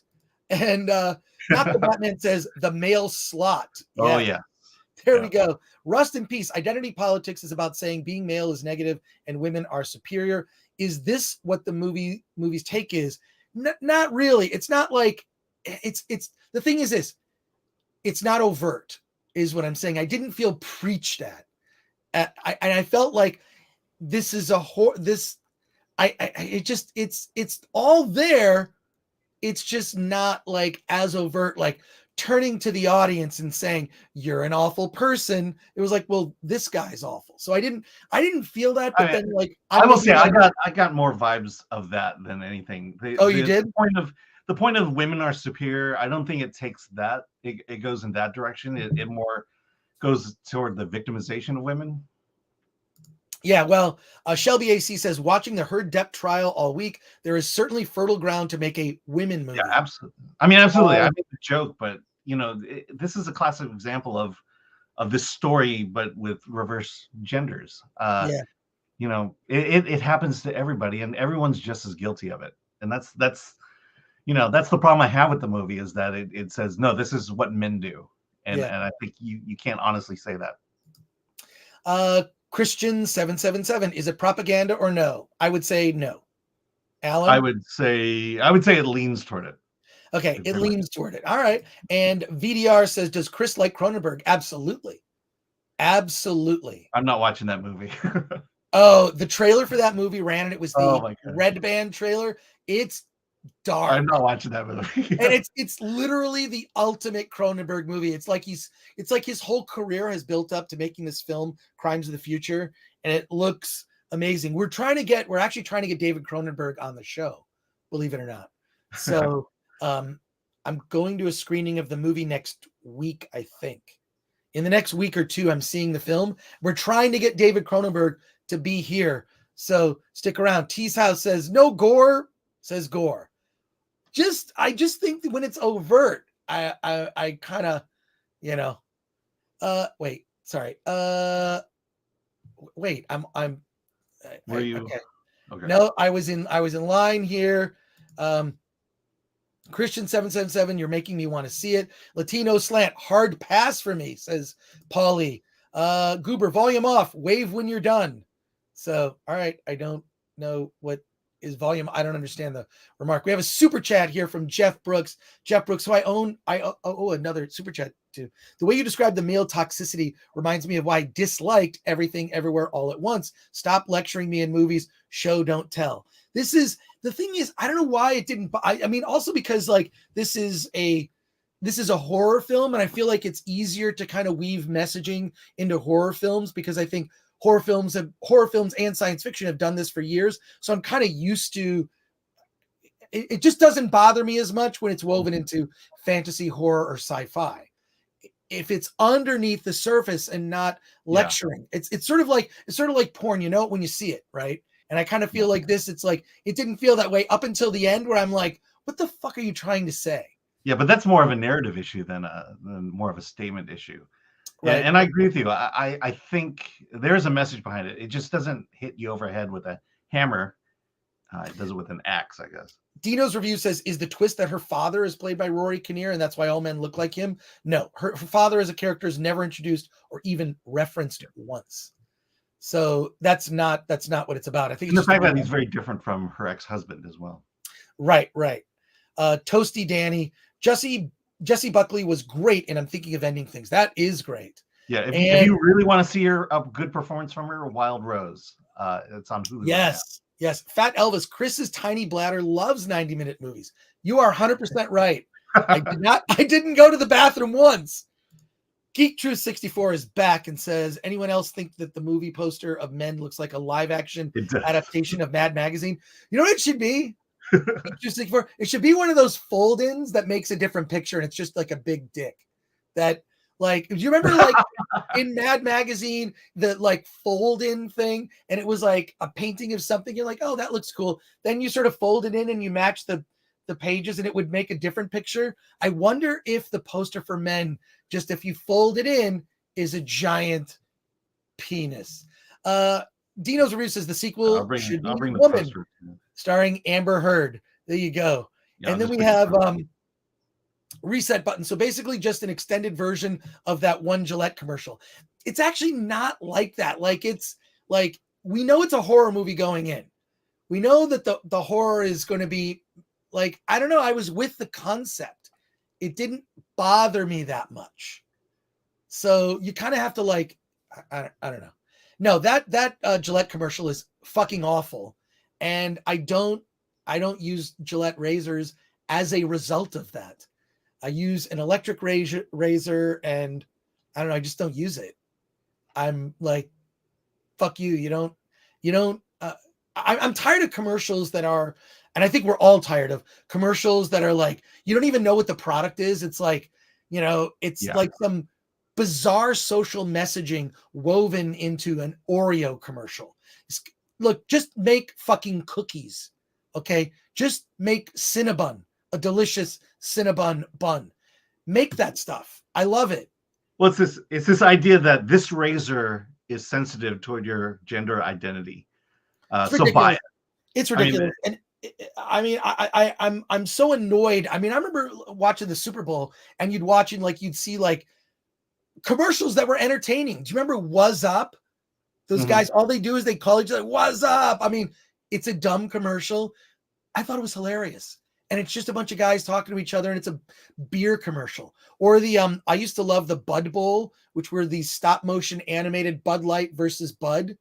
And not the Batman says the male slot. Yeah. Oh yeah. There we go. Rust in peace. Identity politics is about saying being male is negative and women are superior. Is this what the movie's take is? Not really. It's not like it's the thing is this. It's not overt, is what I'm saying. I didn't feel preached at. I felt like this is it's all there. It's just not like as overt, like turning to the audience and saying, you're an awful person. It was like, well, this guy's awful. So I didn't feel that, but then like, I will say I got more vibes of that than anything. You did? The point of women are superior, I don't think it takes that. It goes in that direction. It more goes toward the victimization of women. Yeah, well, Shelby AC says, watching the Heard Depp trial all week, there is certainly fertile ground to make a women movie. Yeah, absolutely. I mean, absolutely. I made the joke, but this is a classic example of this story, but with reverse genders. It happens to everybody, and everyone's just as guilty of it. And that's the problem I have with the movie, is that it says, no, this is what men do. And I think you can't honestly say that. Christian 777, is it propaganda or no? I would say no. Alan? I would say it leans toward it. Okay, it leans toward it. All right. And VDR says, does Chris like Cronenberg? Absolutely. Absolutely. I'm not watching that movie. Oh, the trailer for that movie ran, and it was the Red Band trailer. It's dark. I'm not watching that movie. And it's literally the ultimate Cronenberg movie. It's like his whole career has built up to making this film, Crimes of the Future, and it looks amazing. We're actually trying to get David Cronenberg on the show, believe it or not. So I'm going to a screening of the movie next week, I think. In the next week or two, I'm seeing the film. We're trying to get David Cronenberg to be here. So stick around. T's House says, no gore, says Gore. I just think that when it's overt, I kind of, wait, sorry. Wait, Were you? Okay. No, I was in line here. Christian 777, you're making me want to see it. Latino slant, hard pass for me, says Paulie. Goober, volume off, wave when you're done. So, all right, I don't know what is volume. I don't understand the remark. We have a super chat here from Jeff Brooks. Jeff Brooks, who I owe another super chat to. The way you describe the male toxicity reminds me of why I disliked Everything Everywhere All at Once. Stop lecturing me in movies. Show, don't tell. This is the thing is, I don't know why it didn't. I mean, also because like this is a this is a horror film, and I feel like it's easier to kind of weave messaging into horror films because I think horror films and science fiction have done this for years. So I'm kind of used to it. Just doesn't bother me as much when it's woven into fantasy, horror, or sci-fi. If it's underneath the surface and not lecturing, it's sort of like porn, you know, when you see it, right? And I kind of feel like this, it's like it didn't feel that way up until the end where I'm like, what the fuck are you trying to say? Yeah, but that's more of a narrative issue than more of a statement issue. Right. And I agree with you. I think there's a message behind it. It just doesn't hit you overhead with a hammer. It does it with an axe, I guess. Dino's review says, is the twist that her father is played by Rory Kinnear and that's why all men look like him? No, her father as a character is never introduced or even referenced once. So that's not what it's about. I think it's the fact that he's very different from her ex-husband as well. Right. Toasty Danny, Jessie Buckley was great, and I'm thinking of ending things. That is great. Yeah, if you really want to see a good performance from her, Wild Rose. It's on Hulu. Yes. Fat Elvis, Chris's tiny bladder loves 90-minute movies. You are 100% right. I didn't go to the bathroom once. Geek Truth 64 is back and says, anyone else think that the movie poster of Men looks like a live action adaptation of Mad Magazine? You know what it should be? It should be one of those fold-ins that makes a different picture and it's just like a big dick. That, like, do you remember like in Mad Magazine, the like fold-in thing, and it was like a painting of something? You're like, oh, that looks cool. Then you sort of fold it in and you match the pages and it would make a different picture. I wonder if the poster for Men, just if you fold it in, is a giant penis. Dino's review says the sequel should be Woman, starring Amber Heard. There you go. Yeah, and then we have Reset Button. So basically just an extended version of that one Gillette commercial. It's actually not like that. Like, it's like, we know it's a horror movie going in. We know that the horror is going to be like, I don't know. I was with the concept. It didn't bother me that much. So you kind of have to like, I don't know. No, that Gillette commercial is fucking awful. And I don't use Gillette razors as a result of that. I use an electric razor and I don't know. I just don't use it. I'm like, fuck you. You don't, I'm tired of commercials that are, and I think we're all tired of commercials that are like, you don't even know what the product is. It's like, you know, it's like some bizarre social messaging woven into an Oreo commercial. Look, just make fucking cookies. Okay. Just make Cinnabon, a delicious Cinnabon bun. Make that stuff. I love it. Well, it's this idea that this razor is sensitive toward your gender identity. So buy it. It's ridiculous. I'm so annoyed. I mean, I remember watching the Super Bowl and you'd see like commercials that were entertaining. Do you remember What's Up? Those guys, all they do is they call each other, what's up? I mean, it's a dumb commercial. I thought it was hilarious. And it's just a bunch of guys talking to each other and it's a beer commercial. Or I used to love the Bud Bowl, which were these stop motion animated Bud Light versus Bud.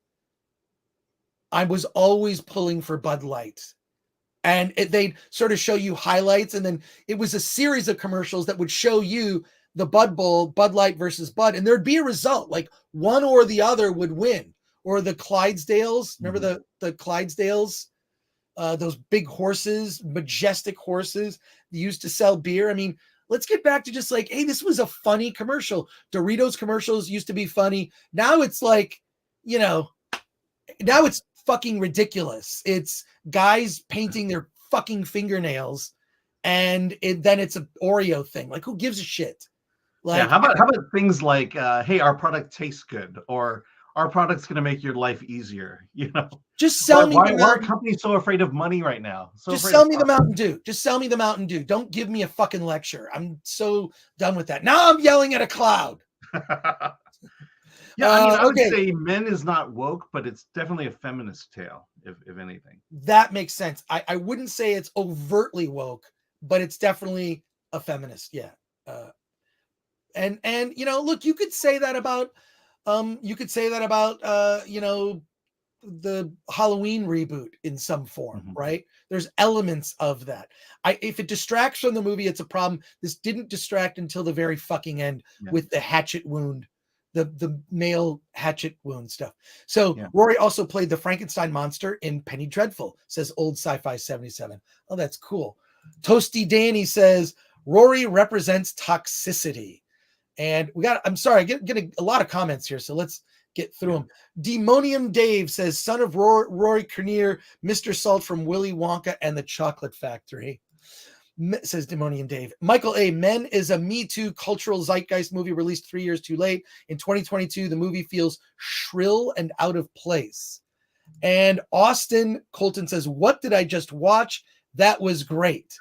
I was always pulling for Bud Light. And they'd sort of show you highlights. And then it was a series of commercials that would show you the Bud Bowl, Bud Light versus Bud. And there'd be a result, like one or the other would win. Or the Clydesdales. Remember the Clydesdales? Those big horses, majestic horses that used to sell beer. I mean, let's get back to just like, hey, this was a funny commercial. Doritos commercials used to be funny. Now it's like, you know, now it's fucking ridiculous. It's guys painting their fucking fingernails and then it's an Oreo thing. Like, who gives a shit? Like, yeah, how about things like, hey, our product tastes good, or our product's going to make your life easier, you know? Just sell me why are companies so afraid of money right now? Just sell me the Mountain Dew. Just sell me the Mountain Dew. Don't give me a fucking lecture. I'm so done with that. Now I'm yelling at a cloud. Yeah, I mean, I would say Men is not woke, but it's definitely a feminist tale, if anything. That makes sense. I wouldn't say it's overtly woke, but it's definitely a feminist. Yeah. And you know, look, you could say that about you know, the Halloween reboot in some form, Mhm. right? There's elements of that. If it distracts from the movie, it's a problem. This didn't distract until the very fucking end Yeah. with the hatchet wound, the male hatchet wound stuff. So Yeah. Rory also played the Frankenstein monster in Penny Dreadful, says Old Sci-Fi 77. Oh, that's cool. Toasty Danny says Rory represents toxicity. And I'm sorry, I get a lot of comments here, so let's get through them. Demonium Dave says, son of Rory Kinnear, Mr. Salt from Willy Wonka and the Chocolate Factory. Says Demonium Dave. Michael A. Men is a Me Too cultural zeitgeist movie released 3 years too late. In 2022, the movie feels shrill and out of place. And Austin Colton says, what did I just watch? That was great.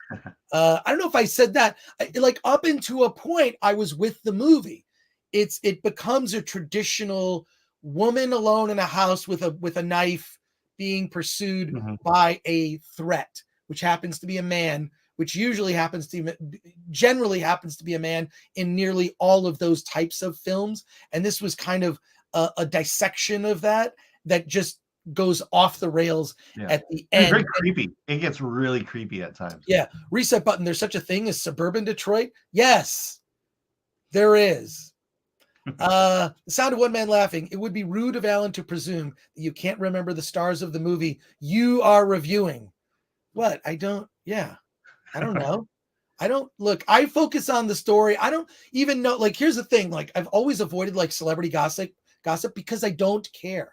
I don't know if I said that. Like up into a point, I was with the movie. It becomes a traditional woman alone in a house with a knife being pursued by a threat, which happens to be a man, which generally happens to be a man in nearly all of those types of films. And this was kind of a dissection of that just goes off the rails at the end. It's very creepy. It gets really creepy at times. Yeah. Reset button. There's such a thing as suburban Detroit. Yes, there is. The sound of one man laughing. It would be rude of Alan to presume that you can't remember the stars of the movie you are reviewing. What? I don't know. I focus on the story. I don't even know. Like, here's the thing. Like, I've always avoided like celebrity gossip because I don't care.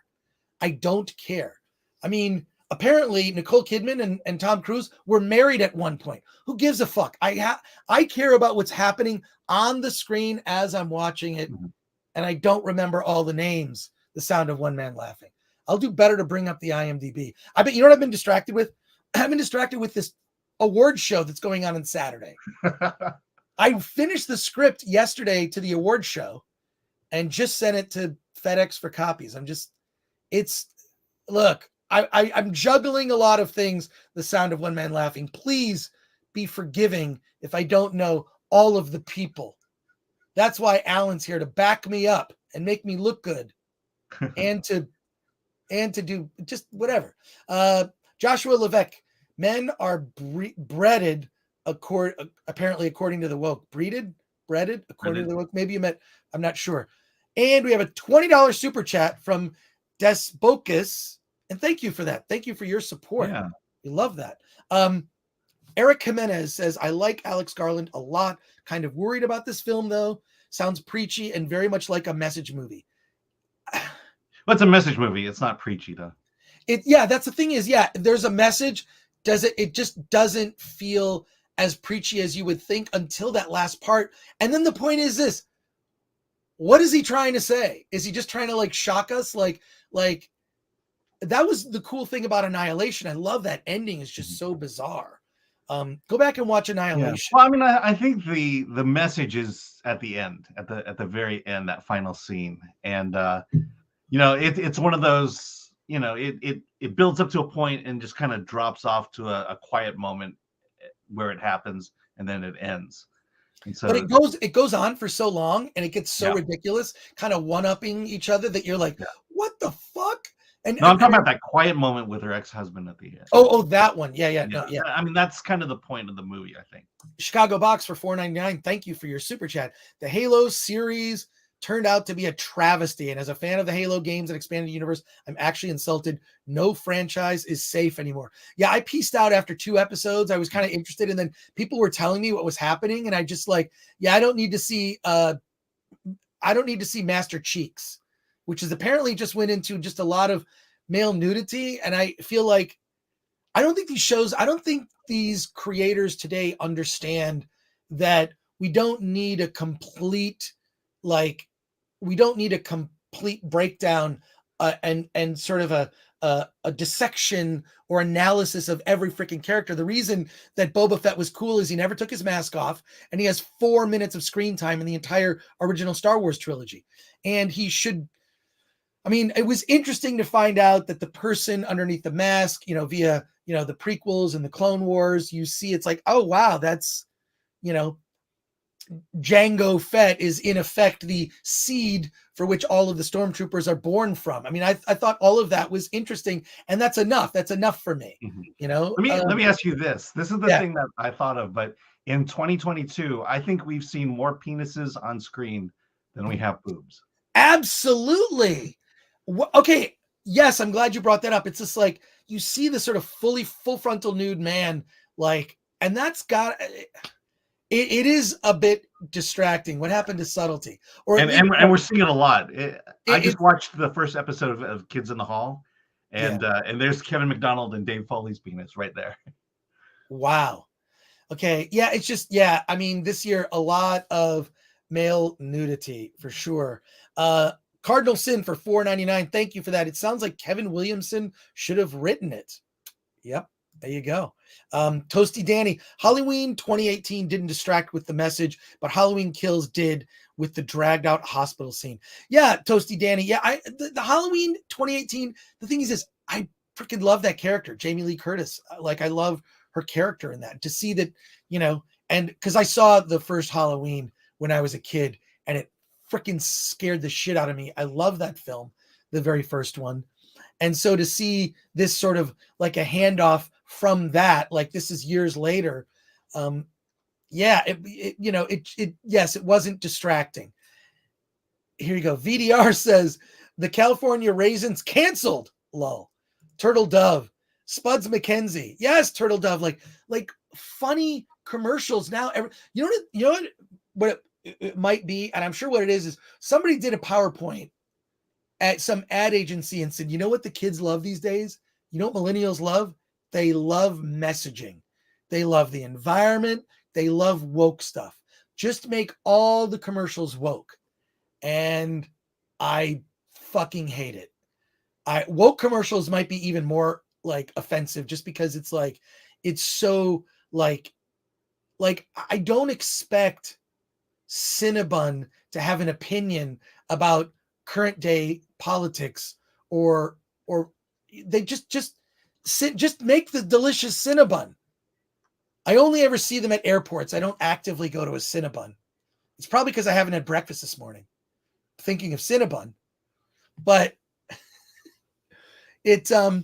I don't care. I mean, apparently Nicole Kidman and Tom Cruise were married at one point. Who gives a fuck? I care about what's happening on the screen as I'm watching it, and I don't remember all the names. The sound of one man laughing. I'll do better to bring up the IMDb. I bet you know what I've been distracted with? I've been distracted with this award show that's going on Saturday. I finished the script yesterday to the award show and just sent it to FedEx for copies. I'm juggling a lot of things. The sound of one man laughing. Please be forgiving if I don't know all of the people. That's why Alan's here, to back me up and make me look good and to do just whatever. Joshua Levesque, men are breaded apparently according to the woke. Breaded according to the woke. Maybe you meant, I'm not sure. And we have a $20 super chat from Des Bocus, and thank you for that. Thank you for your support. Yeah. We love that. Eric Jimenez says, I like Alex Garland a lot. Kind of worried about this film, though. Sounds preachy and very much like a message movie. Well, it's a message movie. It's not preachy, though. That's the thing is, there's a message. It just doesn't feel as preachy as you would think until that last part. And then the point is this. What is he trying to say? Is he just trying to like shock us? Like that was the cool thing about Annihilation. I love that ending. Is just so bizarre. Go back and watch Annihilation. Yeah. Well, I mean, I think the message is at the end, at the very end, that final scene, and it's one of those. It builds up to a point and just kind of drops off to a quiet moment where it happens, and then it ends. And so, but it goes on for so long, and it gets so ridiculous, kind of one-upping each other that you're like, what the fuck? And I'm talking about that quiet moment with her ex-husband at the end. Oh, that one. Yeah. I mean, that's kind of the point of the movie, I think. Chicago Box for $4.99. Thank you for your super chat. The Halo series turned out to be a travesty, and as a fan of the Halo games and expanded universe, I'm actually insulted. No franchise is safe anymore. Yeah, I pieced out after 2 episodes. I was kind of interested, and then people were telling me what was happening, and I just I don't need to see Master Cheeks, which is apparently just went into just a lot of male nudity. And I feel like I don't think these creators today understand that we don't need a complete breakdown and sort of a dissection or analysis of every freaking character. The reason that Boba Fett was cool is he never took his mask off, and he has 4 minutes of screen time in the entire original Star Wars trilogy. And it was interesting to find out that the person underneath the mask, via, the prequels and the Clone Wars, you see it's like, oh, wow, that's, Jango Fett is in effect the seed for which all of the stormtroopers are born from. I mean, I thought all of that was interesting, and that's enough. That's enough for me. You know. Let me ask you this. This is the Yeah. thing that I thought of, but in 2022, I think we've seen more penises on screen than we have boobs. Absolutely. Okay. Yes, I'm glad you brought that up. It's just like you see the sort of full frontal nude man, like, and that's got it is a bit distracting. What happened to subtlety? Or And we're seeing it a lot. I just watched the first episode of Kids in the Hall, and there's Kevin McDonald and Dave Foley's penis right there. Wow. Okay. Yeah, it's just, yeah, I mean, this year a lot of male nudity for sure. Cardinal Sin for $4.99. Thank you for that. It sounds like Kevin Williamson should have written it. Yep. There you go. Toasty Danny, Halloween 2018 didn't distract with the message, but Halloween Kills did with the dragged out hospital scene. Yeah, Toasty Danny. Yeah, the Halloween 2018, the thing is this, I freaking love that character, Jamie Lee Curtis. Like, I love her character in that. To see that, you know, and because I saw the first Halloween when I was a kid, and it freaking scared the shit out of me. I love that film, the very first one. And so to see this sort of like a handoff from that, like this is years later. Yes, it wasn't distracting. Here you go. VDR says the California Raisins canceled. Lol. Turtle Dove. Spuds McKenzie. Yes, Turtle Dove. Like funny commercials now. You know what it might be, and I'm sure what it is somebody did a PowerPoint at some ad agency and said, you know what the kids love these days? You know what millennials love? They love messaging. They love the environment. They love woke stuff. Just make all the commercials woke. And I fucking hate it. Woke commercials might be even more like offensive just because it's like, it's so like I don't expect Cinnabon to have an opinion about current day politics or they just make the delicious Cinnabon. I only ever see them at airports. I don't actively go to a Cinnabon. It's probably because I haven't had breakfast this morning thinking of Cinnabon, but it's I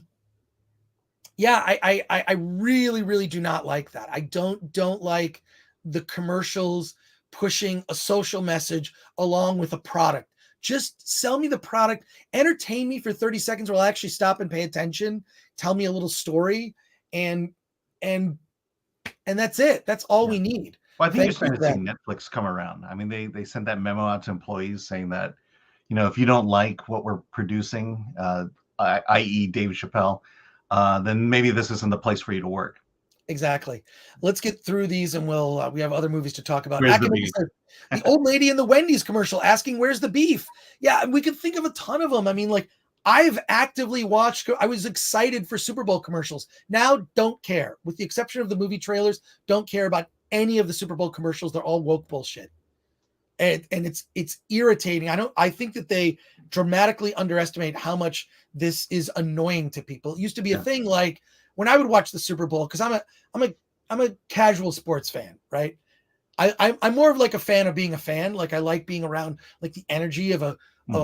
really, really do not like that. I don't like the commercials pushing a social message along with a product. Just sell me the product, entertain me for 30 seconds where I'll actually stop and pay attention, tell me a little story, and that's it. That's all we need. Well, I think you're starting to see Netflix come around. I mean, they sent that memo out to employees saying that, you know, if you don't like what we're producing, i.e. Dave Chappelle, then maybe this isn't the place for you to work. Exactly. Let's get through these, and we have other movies to talk about. The old lady in the Wendy's commercial asking, "Where's the beef?" Yeah, we can think of a ton of them. I mean, like I've actively watched. I was excited for Super Bowl commercials. Now, don't care. With the exception of the movie trailers, don't care about any of the Super Bowl commercials. They're all woke bullshit, and it's irritating. I think that they dramatically underestimate how much this is annoying to people. It used to be a thing like when I would watch the Super Bowl, because I'm a casual sports fan, right? I'm more of like a fan of being a fan. Like I like being around like the energy of a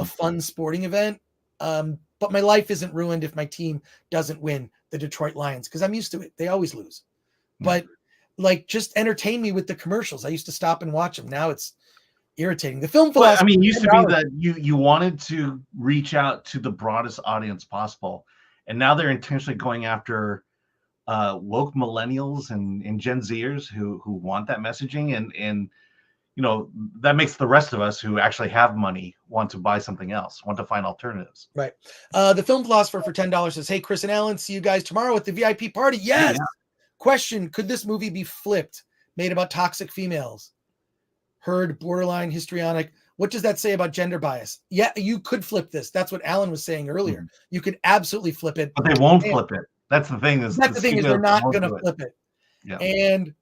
fun sporting event. But my life isn't ruined if my team doesn't win, the Detroit Lions, because I'm used to it. They always lose. But like just entertain me with the commercials. I used to stop and watch them. Now it's irritating. The film philosophy. I mean, it used to be that you wanted to reach out to the broadest audience possible. And now they're intentionally going after woke millennials and Gen Zers who want that messaging, and you know that makes the rest of us who actually have money want to buy something else, want to find alternatives. Right. The film philosopher for $10 says, "Hey, Chris and Alan, see you guys tomorrow at the VIP party." Yes. Yeah. Question: could this movie be flipped, made about toxic females? Heard borderline histrionic. What does that say about gender bias? Yeah, you could flip this. That's what Alan was saying earlier. Mm-hmm. You could absolutely flip it. But they won't flip it. That's the thing. That's the thing is they're not going to flip it. Yeah. And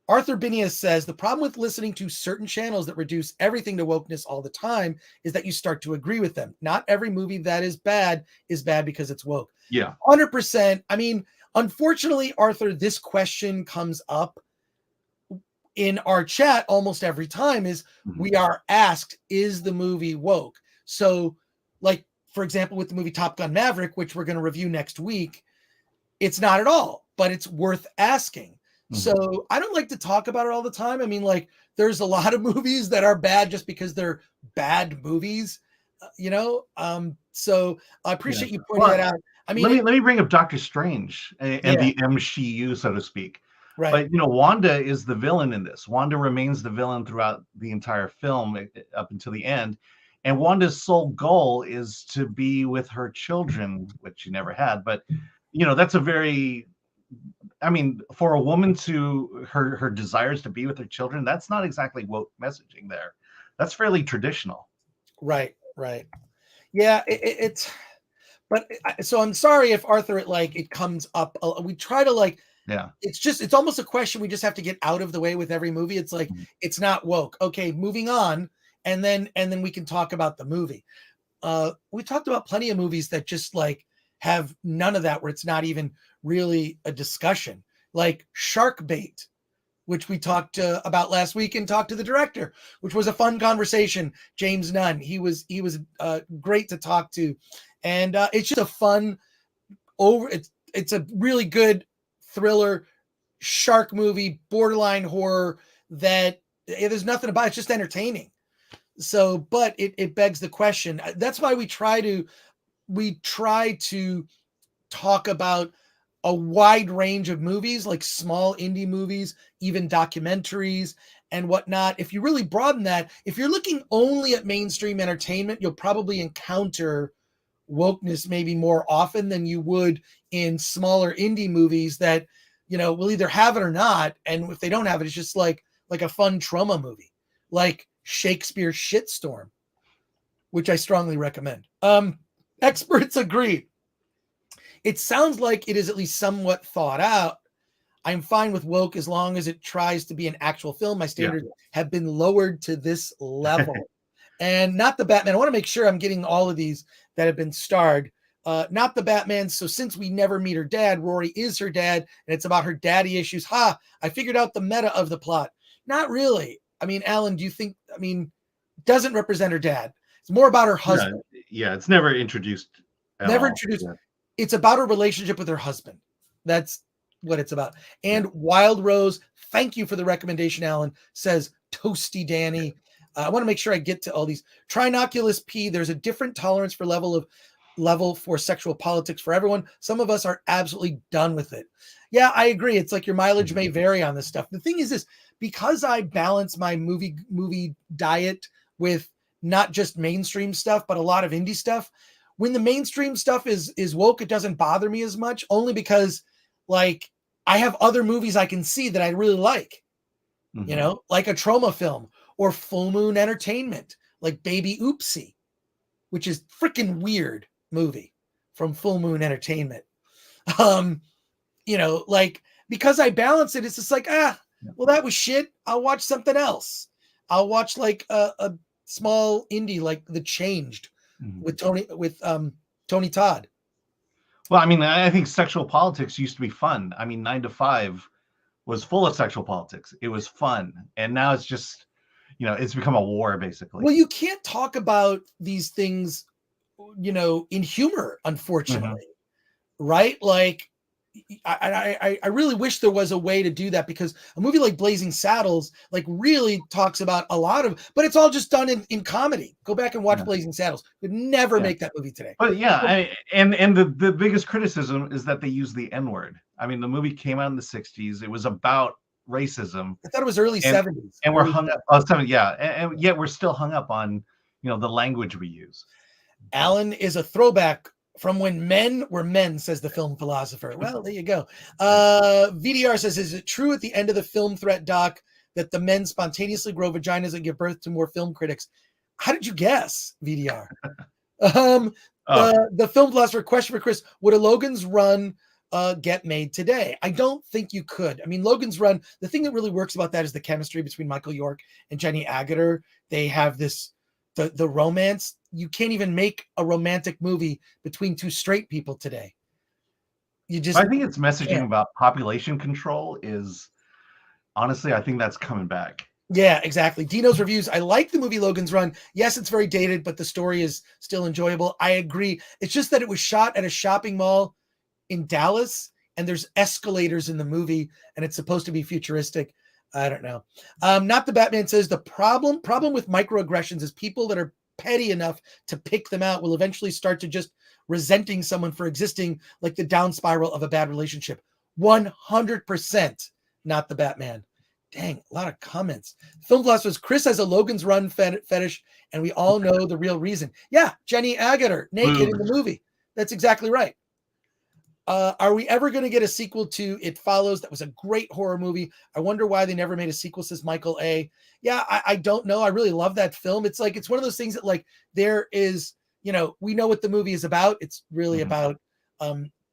Arthur Binias says, the problem with listening to certain channels that reduce everything to wokeness all the time is that you start to agree with them. Not every movie that is bad because it's woke. Yeah. 100%. I mean, unfortunately, Arthur, this question comes up in our chat almost every time is we are asked, is the movie woke? So, like, for example, with the movie Top Gun Maverick, which we're going to review next week, it's not at all, but it's worth asking. So I don't like to talk about it all the time. I mean, like, there's a lot of movies that are bad just because they're bad movies, you know? So I appreciate you pointing that out. I mean, let me bring up Doctor Strange and the MCU, so to speak. Right. But, you know, Wanda is the villain in this. Wanda remains the villain throughout the entire film up until the end. And Wanda's sole goal is to be with her children, which she never had. But, you know, that's a very, I mean, for a woman to her desires to be with her children, that's not exactly woke messaging there. That's fairly traditional. Right. Yeah, it's, but so I'm sorry if Arthur, it comes up. We try to it's almost a question we just have to get out of the way with every movie. It's like, it's not woke. Okay, moving on. And then we can talk about the movie. We talked about plenty of movies that just have none of that, where it's not even really a discussion, like Shark Bait, which we talked about last week and talked to the director, which was a fun conversation. James Nunn, he was great to talk to. And it's just a fun it's a really good thriller shark movie, borderline horror that there's nothing about. It's just entertaining. So, but it begs the question. That's why we try to talk about a wide range of movies, like small indie movies, even documentaries and whatnot. If you really broaden that, if you're looking only at mainstream entertainment, you'll probably encounter wokeness maybe more often than you would in smaller indie movies that, will either have it or not. And if they don't have it, it's just like a fun trauma movie, like Shakespeare's Shitstorm, which I strongly recommend. Experts agree. It sounds like it is at least somewhat thought out. I'm fine with woke as long as it tries to be an actual film. My standards have been lowered to this level. And not the Batman. I want to make sure I'm getting all of these that have been starred. Not the Batman. So since we never meet her dad, Rory is her dad, and it's about her daddy issues. I figured out the meta of the plot. Not really. I mean, Alan, do you think, doesn't represent her dad. It's more about her husband. Yeah, it's never introduced. Never introduced. Yeah. It's about her relationship with her husband. That's what it's about. And Wild Rose, thank you for the recommendation, Alan, says Toasty Danny. I want to make sure I get to all these. Trinoculus P, there's a different tolerance for level for sexual politics for everyone. Some of us are absolutely done with it. Yeah, I agree. It's like your mileage may vary on this stuff. The thing is this, because I balance my movie diet with not just mainstream stuff, but a lot of indie stuff, when the mainstream stuff is woke, it doesn't bother me as much, only because I have other movies I can see that I really like, like a trauma film or Full Moon Entertainment, like Baby Oopsie, which is freaking weird movie from Full Moon Entertainment. Because I balance it, it's just like, well, that was shit. I'll watch something else. I'll watch a small indie like The Changed with Tony Todd. Well, I think sexual politics used to be fun. 9 to 5 was full of sexual politics. It was fun. And now it's just, it's become a war, basically. Well, you can't talk about these things, in humor, unfortunately. Right? I really wish there was a way to do that, because a movie like Blazing Saddles really talks about a lot of, but it's all just done in comedy. Go back and watch Blazing Saddles. Would never make that movie today. But and the biggest criticism is that they use the N-word. The movie came out in the 60s. It was about racism. I thought it was early 70s. And we're hung up. Oh, 70, yeah. And yet we're still hung up on, the language we use. Alan is a throwback from when men were men, says the film philosopher. Well, there you go. VDR says, is it true at the end of the film threat doc that the men spontaneously grow vaginas and give birth to more film critics? How did you guess, VDR? The film philosopher, question for Chris, would a Logan's Run get made today? I don't think you could. Logan's Run, the thing that really works about that is the chemistry between Michael York and Jenny Agutter. They have this, the romance. You can't even make a romantic movie between two straight people today. I think its messaging about population control is honestly, I think that's coming back. Yeah, exactly. Dino's reviews. I like the movie Logan's Run. Yes, it's very dated, but the story is still enjoyable. I agree. It's just that it was shot at a shopping mall in Dallas, and there's escalators in the movie, and it's supposed to be futuristic. I don't know. Not the Batman says the problem with microaggressions is people that are petty enough to pick them out will eventually start to just resenting someone for existing, like the down spiral of a bad relationship. 100% not the Batman. Dang, a lot of comments. Film philosophers, Chris has a Logan's Run fetish, and we all know the real reason. Yeah, Jenny Agutter, naked in the movie. That's exactly right. Are we ever going to get a sequel to It Follows? That was a great horror movie. I wonder why they never made a sequel, says Michael A. Yeah, I don't know. I really love that film. It's like, it's one of those things that, like, there is, we know what the movie is about. It's really about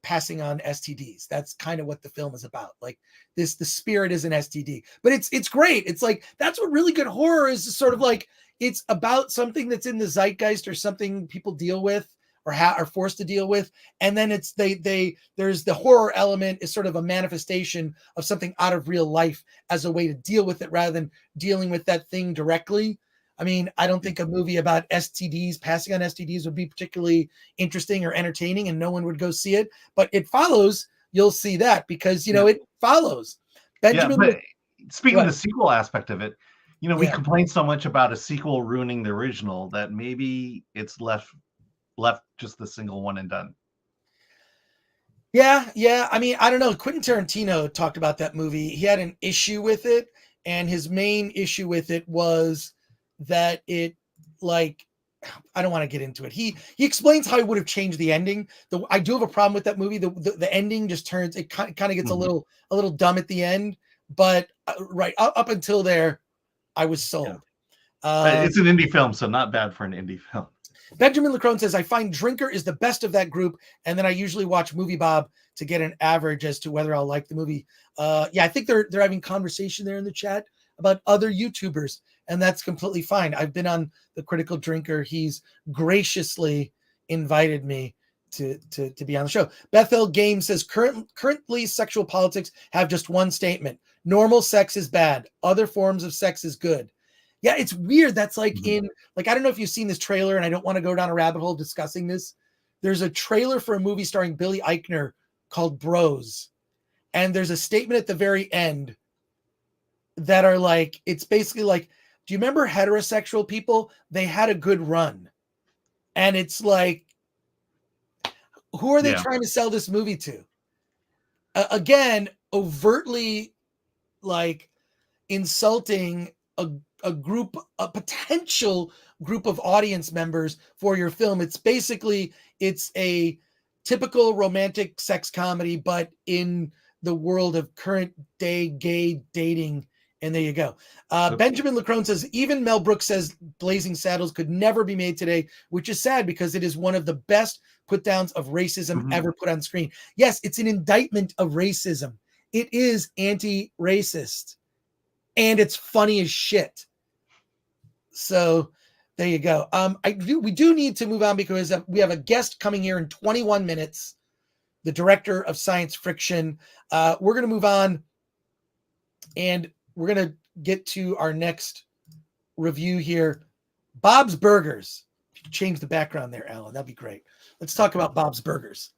passing on STDs. That's kind of what the film is about. Like the spirit is an STD, but it's great. It's like, that's what really good horror is sort of like, it's about something that's in the zeitgeist or something people deal with or are forced to deal with. And then it's, there's the horror element is sort of a manifestation of something out of real life as a way to deal with it rather than dealing with that thing directly. I mean, I don't think a movie about STDs, passing on STDs would be particularly interesting or entertaining and no one would go see it, but It Follows, you'll see that because, it follows. Benjamin. Yeah, but speaking of the sequel aspect of it, we complain so much about a sequel ruining the original that maybe it's left just the single one and done. Yeah. I mean, I don't know. Quentin Tarantino talked about that movie. He had an issue with it, and his main issue with it was that it, like, I don't want to get into it. He explains how he would have changed the ending. I do have a problem with that movie. The ending just turns, it kind of gets a little dumb at the end, but right up until there, I was sold. Yeah. It's an indie film, so not bad for an indie film. Benjamin Lacrone says, I find Drinker is the best of that group, and then I usually watch Movie Bob to get an average as to whether I'll like the movie. I think they're having conversation there in the chat about other YouTubers, and that's completely fine. I've been on the Critical Drinker. He's graciously invited me to be on the show. Bethel Game says, currently sexual politics have just one statement. Normal sex is bad. Other forms of sex is good. Yeah, it's weird. That's like I don't know if you've seen this trailer, and I don't want to go down a rabbit hole discussing this. There's a trailer for a movie starring Billy Eichner called Bros. And there's a statement at the very end that are like, it's basically like, do you remember heterosexual people? They had a good run. And it's like, who are they trying to sell this movie to? Again, overtly like insulting a potential group of audience members for your film. It's basically, it's a typical romantic sex comedy, but in the world of current day gay dating. And there you go. Benjamin Lacrone says, even Mel Brooks says Blazing Saddles could never be made today, which is sad because it is one of the best put downs of racism ever put on screen. Yes, it's an indictment of racism. It is anti-racist. And it's funny as shit. So there you go. We do need to move on because we have a guest coming here in 21 minutes, the director of Science Friction. We're going to move on and we're going to get to our next review here. Bob's Burgers. Change the background there, Alan. That'd be great. Let's talk about Bob's Burgers.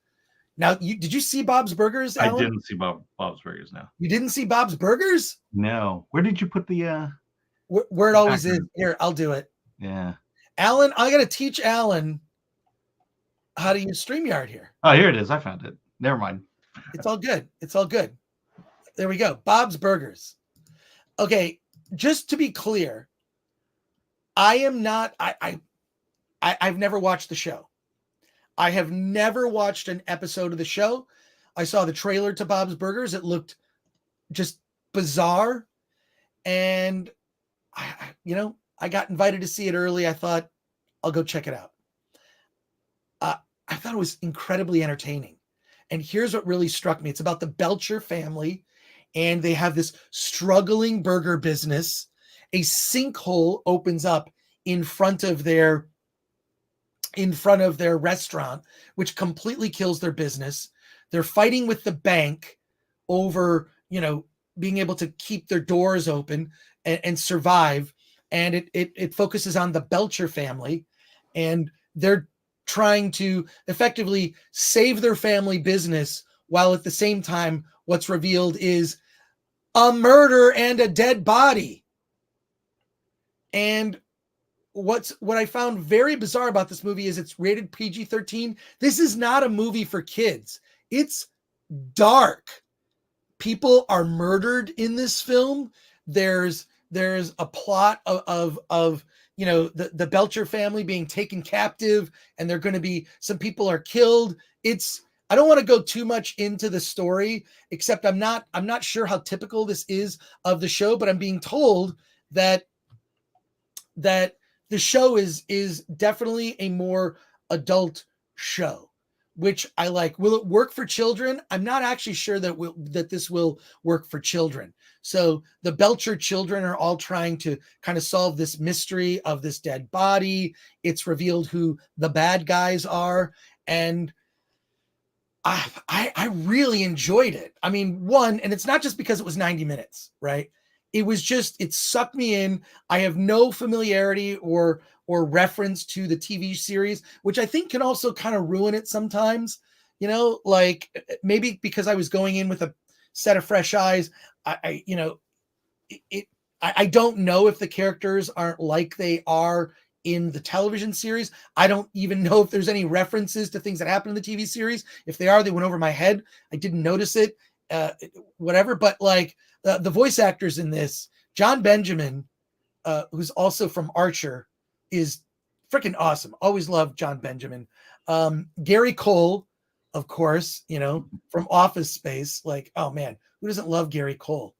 Now, did you see Bob's Burgers, Alan? I didn't see Bob's Burgers, no. You didn't see Bob's Burgers? No. Where did you put the... Where it always is. Here, I'll do it. Yeah. Alan, I got to teach Alan how to use StreamYard here. Oh, here it is. I found it. Never mind. It's all good. It's all good. There we go. Bob's Burgers. Okay, just to be clear, I am not... I've never watched the show. I have never watched an episode of the show. I saw the trailer to Bob's Burgers. It looked just bizarre. And, I got invited to see it early. I thought, I'll go check it out. I thought it was incredibly entertaining. And here's what really struck me. It's about the Belcher family, and they have this struggling burger business. A sinkhole opens up in front of their restaurant, which completely kills their business. They're fighting with the bank over, being able to keep their doors open and survive. And it focuses on the Belcher family, and they're trying to effectively save their family business, while at the same time, what's revealed is a murder and a dead body. And what I found very bizarre about this movie is it's rated PG-13. This is not a movie for kids. It's dark. People are murdered in this film. There's a plot of the Belcher family being taken captive, and they're going to be, some people are killed. I don't want to go too much into the story, except I'm not sure how typical this is of the show, but I'm being told that the show is definitely a more adult show, which I like. Will it work for children? I'm not actually sure that this will work for children. So the Belcher children are all trying to kind of solve this mystery of this dead body. It's revealed who the bad guys are, and I really enjoyed it. I mean, and it's not just because it was 90 minutes, right? It sucked me in. I have no familiarity or reference to the TV series, which I think can also kind of ruin it sometimes. Like maybe because I was going in with a set of fresh eyes. I don't know if the characters aren't like they are in the television series. I don't even know if there's any references to things that happen in the TV series. If they are, they went over my head. I didn't notice it. Whatever. But like the voice actors in this, John Benjamin, who's also from Archer, is freaking awesome. Always loved John Benjamin. Gary Cole, of course, from Office Space. Like, oh man, who doesn't love Gary Cole?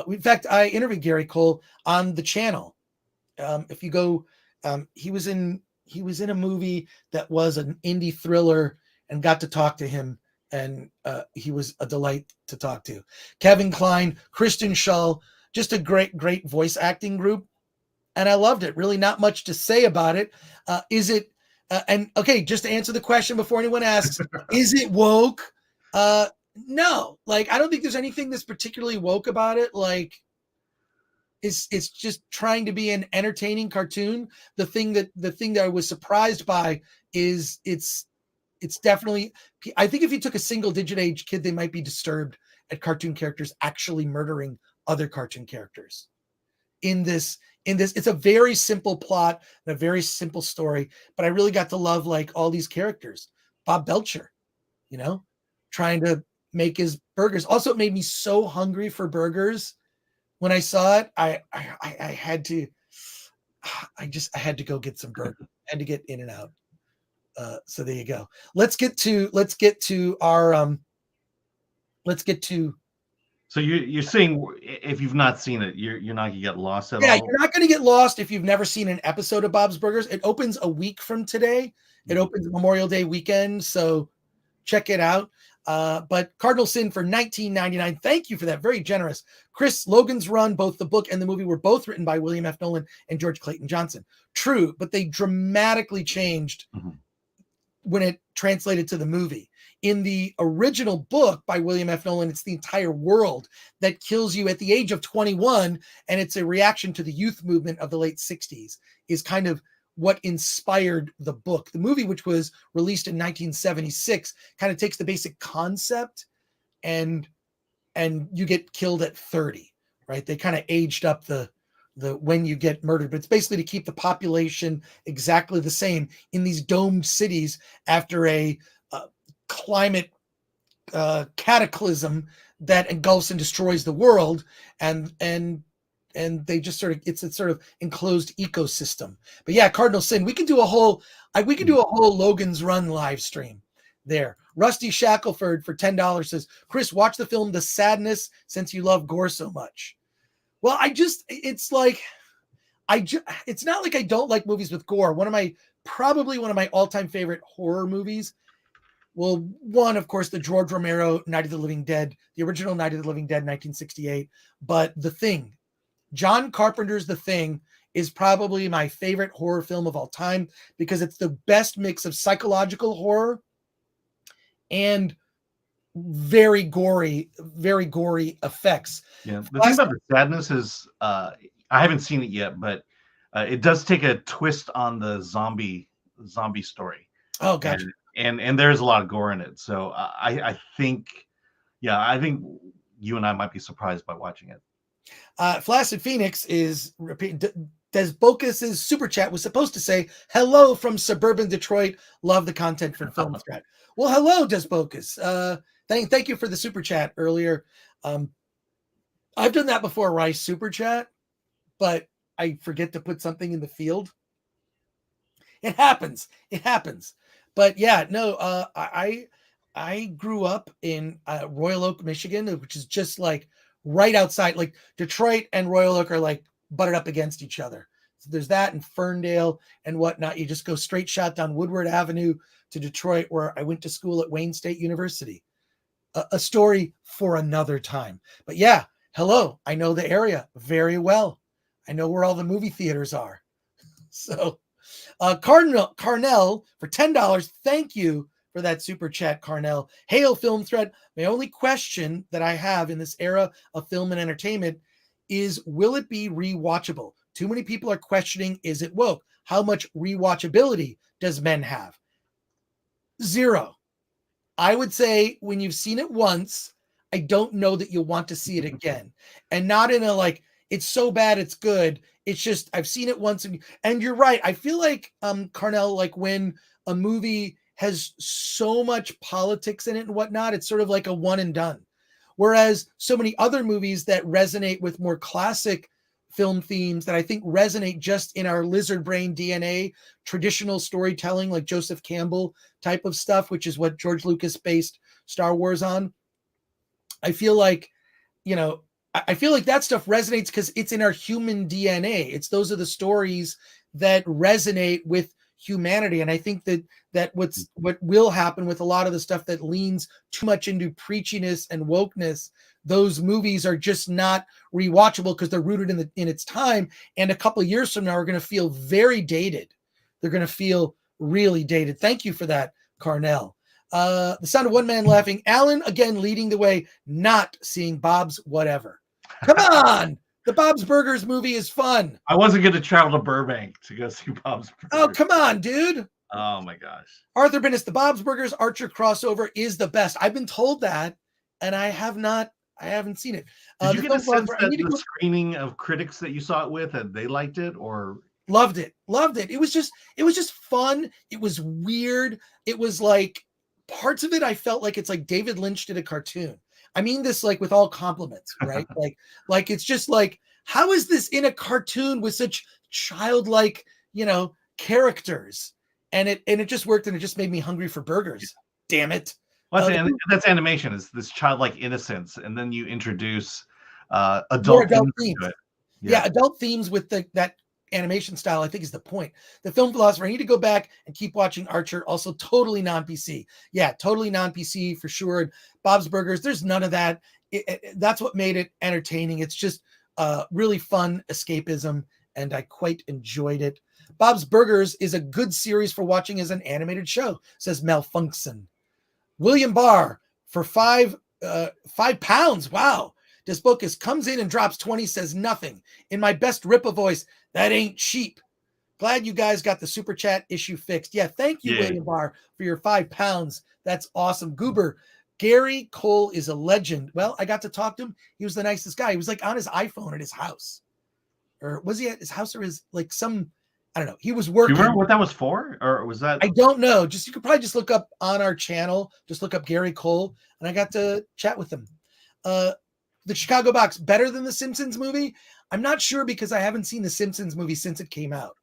In fact, I interviewed Gary Cole on the channel. If you go, he was in a movie that was an indie thriller, and got to talk to him, and he was a delight to talk to. Kevin Kline, Kristen Schaal, just a great voice acting group, and I loved it. Really, not much to say about it. Is it? And okay, just to answer the question before anyone asks, is it woke? No, like I don't think there's anything that's particularly woke about it. Like it's just trying to be an entertaining cartoon. The thing that I was surprised by is it's definitely, I think if you took a single digit age kid, they might be disturbed at cartoon characters actually murdering other cartoon characters. In this, it's a very simple plot and a very simple story, but I really got to love like all these characters. Bob Belcher, trying to make his burgers. Also, it made me so hungry for burgers when I saw it. I had to go get some burgers. I had to get In and Out. So there you go. Let's get to our So you're saying if you've not seen it, you're not gonna get lost at all? Yeah, you're not gonna get lost if you've never seen an episode of Bob's Burgers. It opens a week from today. It opens Memorial Day weekend, so check it out. But Cardinal Sin for $19.99. Thank you for that. Very generous. Chris, Logan's Run, both the book and the movie were both written by William F. Nolan and George Clayton Johnson. True, but they dramatically changed when it translated to the movie. In the original book by William F. Nolan, it's the entire world that kills you at the age of 21, and it's a reaction to the youth movement of the late 60s, is kind of what inspired the book. The movie, which was released in 1976, kind of takes the basic concept and you get killed at 30, right? They kind of aged up the when you get murdered, but it's basically to keep the population exactly the same in these domed cities after a climate cataclysm that engulfs and destroys the world, and they just sort of, it's a sort of enclosed ecosystem. But yeah, Cardinal Sin, we could do a whole Logan's Run live stream there. Rusty Shackelford for $10 says, Chris, watch the film The Sadness since you love Gore so much. Well, it's not like I don't like movies with gore. Probably one of my all-time favorite horror movies. Well, one, of course, the George Romero Night of the Living Dead, the original Night of the Living Dead, 1968. But The Thing, John Carpenter's The Thing, is probably my favorite horror film of all time because it's the best mix of psychological horror and very gory effects. Yeah. The thing about the sadness is, I haven't seen it yet, but it does take a twist on the zombie story. Oh, gotcha. And there's a lot of gore in it. So I think you and I might be surprised by watching it. Flaccid Phoenix is Des Bocus's super chat was supposed to say hello from suburban Detroit. Love the content from Film Threat. Well, hello, Des Bocus. Thank you for the super chat earlier. I've done that before, Rice super chat, but I forget to put something in the field. It happens. But yeah, no, I grew up in Royal Oak, Michigan, which is just like right outside. Like Detroit and Royal Oak are like butted up against each other. So there's that in Ferndale and whatnot. You just go straight shot down Woodward Avenue to Detroit, where I went to school at Wayne State University. A story for another time. But yeah, hello. I know the area very well. I know where all the movie theaters are. So Carnell for $10. Thank you for that super chat, Carnell. Hail Film Thread. My only question that I have in this era of film and entertainment is, will it be rewatchable? Too many people are questioning, is it woke? How much rewatchability does Men have? 0. I would say when you've seen it once, I don't know that you'll want to see it again. And not in a like, it's so bad it's good. It's just, I've seen it once. And you're right. I feel like, Carnell, like when a movie has so much politics in it and whatnot, it's sort of like a one and done. Whereas so many other movies that resonate with more classic film themes that I think resonate just in our lizard brain DNA, traditional storytelling, like Joseph Campbell type of stuff, which is what George Lucas based Star Wars on. I feel like, I feel like that stuff resonates because it's in our human DNA. Those are the stories that resonate with humanity. And I think that what will happen with a lot of the stuff that leans too much into preachiness and wokeness, those movies are just not rewatchable because they're rooted in its time. And a couple of years from now are going to feel very dated. They're going to feel really dated. Thank you for that, Carnell. The sound of one man laughing. Alan again leading the way, not seeing Bob's Whatever. Come on. The Bob's Burgers movie is fun. I wasn't going to travel to Burbank to go see Bob's Burgers. Oh, come on, dude. Oh my gosh. Arthur Bennett, the Bob's Burgers Archer crossover is the best. I've been told that, and I haven't seen it. Did you get a sense that the screening of critics that you saw it with, and they liked it, or loved it? It was just fun. It was weird. It was like parts of it I felt like it's like David Lynch did a cartoon. I mean this like with all compliments, right? like it's just like, how is this in a cartoon with such childlike, characters? And it just worked, and it just made me hungry for burgers. Damn it. Well, that's animation, is this childlike innocence, and then you introduce adult themes to it. Yeah, adult themes with that animation style, I think, is the point. The Film Philosopher, I need to go back and keep watching Archer. Also totally non-PC. Yeah, totally non-PC for sure. Bob's Burgers, there's none of that. That's what made it entertaining. It's just really fun escapism, and I quite enjoyed it. Bob's Burgers is a good series for watching as an animated show, says Malfunction. William Barr for £5. Wow. Desbocus comes in and drops 20, says nothing. In my best Rippa voice, that ain't cheap. Glad you guys got the super chat issue fixed. Yeah, thank you, William Barr, for your £5. That's awesome. Goober, Gary Cole is a legend. Well, I got to talk to him. He was the nicest guy. He was like on his iPhone at his house. Or was he at his house, or his like some, I don't know. He was working. Do you remember what that was for? Or was that? I don't know. You could probably just look up on our channel, just look up Gary Cole, and I got to chat with him. The Chicago Box, better than the Simpsons movie? I'm not sure, because I haven't seen the Simpsons movie since it came out.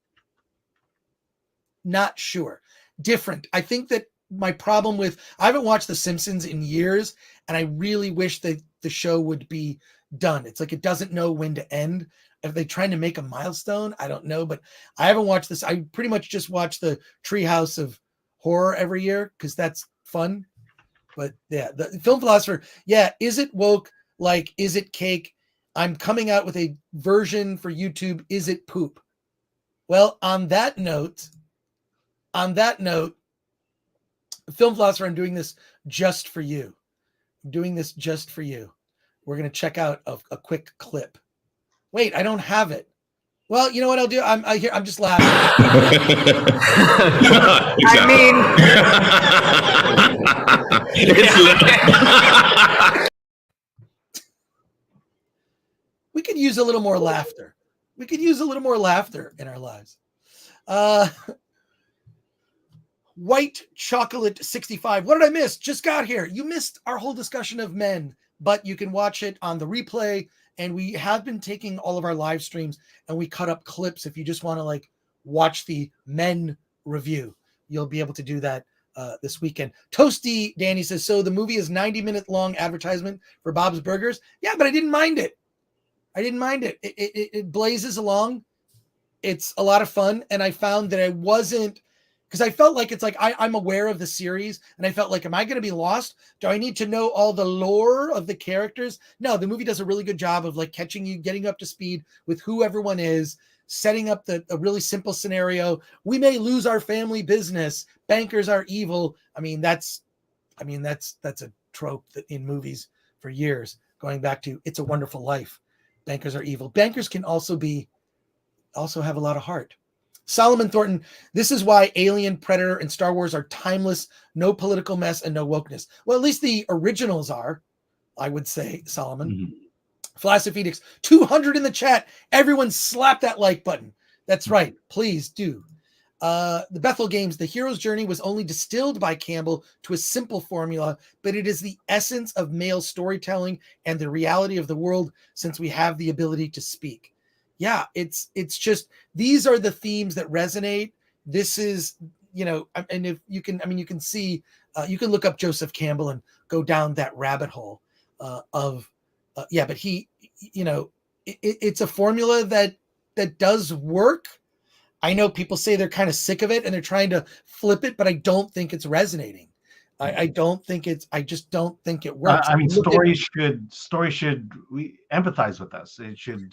Not sure. Different. I think that my problem with, I haven't watched the Simpsons in years, and I really wish that the show would be done. It's like it doesn't know when to end. Are they trying to make a milestone? I don't know, but I haven't watched this. I pretty much just watch the Treehouse of Horror every year because that's fun. But yeah, the Film Philosopher, yeah, is it woke? Like, is it cake? I'm coming out with a version for YouTube. Is it poop? Well, on that note, Film Philosopher, I'm doing this just for you. doing this just for you. We're going to check out a quick clip. Wait, I don't have it. Well, you know what I'll do? I'm just laughing. We could use a little more laughter. We could use a little more laughter in our lives. White Chocolate 65. What did I miss? Just got here. You missed our whole discussion of Men, but you can watch it on the replay. And we have been taking all of our live streams and we cut up clips. If you just want to like watch the Men review, you'll be able to do that this weekend. Toasty Danny says, so the movie is 90-minute long advertisement for Bob's Burgers. Yeah, but I didn't mind it. It blazes along. It's a lot of fun. And I found that I wasn't, because I felt like it's like I'm aware of the series and I felt like, am I going to be lost? Do I need to know all the lore of the characters? No, the movie does a really good job of like catching you, getting up to speed with who everyone is, setting up a really simple scenario. We may lose our family business. Bankers are evil. That's a trope that in movies for years, going back to It's a Wonderful Life. Bankers are evil. Bankers can also have a lot of heart. Solomon Thornton, this is why Alien, Predator, and Star Wars are timeless, no political mess, and no wokeness. Well, at least the originals are, I would say, Solomon. Mm-hmm. Flaccid Phoenix, 200 in the chat. Everyone slap that like button. That's right. Please do. The Bethel Games, the hero's journey was only distilled by Campbell to a simple formula, but it is the essence of male storytelling and the reality of the world since we have the ability to speak. Yeah, it's just, these are the themes that resonate. This is, and if you can, you can see, you can look up Joseph Campbell and go down that rabbit hole but he, it's a formula that does work. I know people say they're kind of sick of it and they're trying to flip it, but I don't think it's resonating. I just don't think it works. Story should we empathize with us. It should,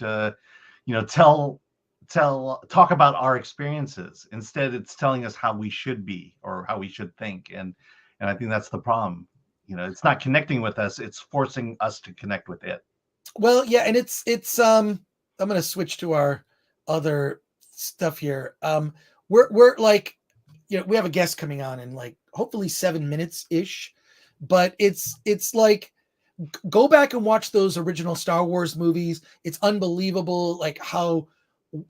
talk about our experiences. Instead, it's telling us how we should be or how we should think. And I think that's the problem. It's not connecting with us. It's forcing us to connect with it. Well, yeah. And it's I'm going to switch to our other stuff here. We're like, we have a guest coming on in like, hopefully 7 minutes ish, but it's like, go back and watch those original Star Wars movies. It's unbelievable. Like how,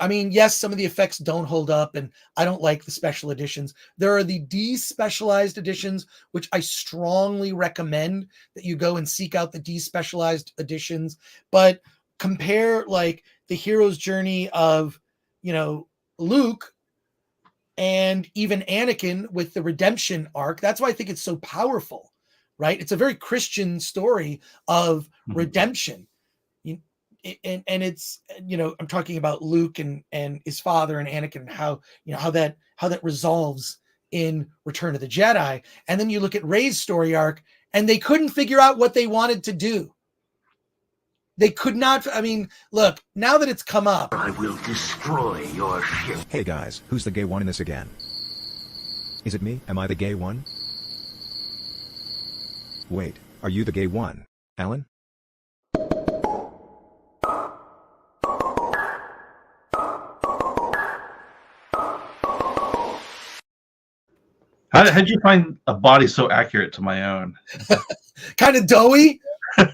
yes, some of the effects don't hold up and I don't like the special editions. There are the despecialized editions, which I strongly recommend that you go and seek out the despecialized editions, but compare like the hero's journey of, Luke and even Anakin with the redemption arc. That's why I think it's so powerful. Right? It's a very Christian story of redemption. And it's, I'm talking about Luke and his father and Anakin, and how that resolves in Return of the Jedi. And then you look at Rey's story arc and they couldn't figure out what they wanted to do. They could not. Look, now that it's come up, I will destroy your ship. Hey guys, who's the gay one in this again? Is it me? Am I the gay one? Wait, are you the gay one, Alan? How'd you find a body so accurate to my own? Kind of doughy?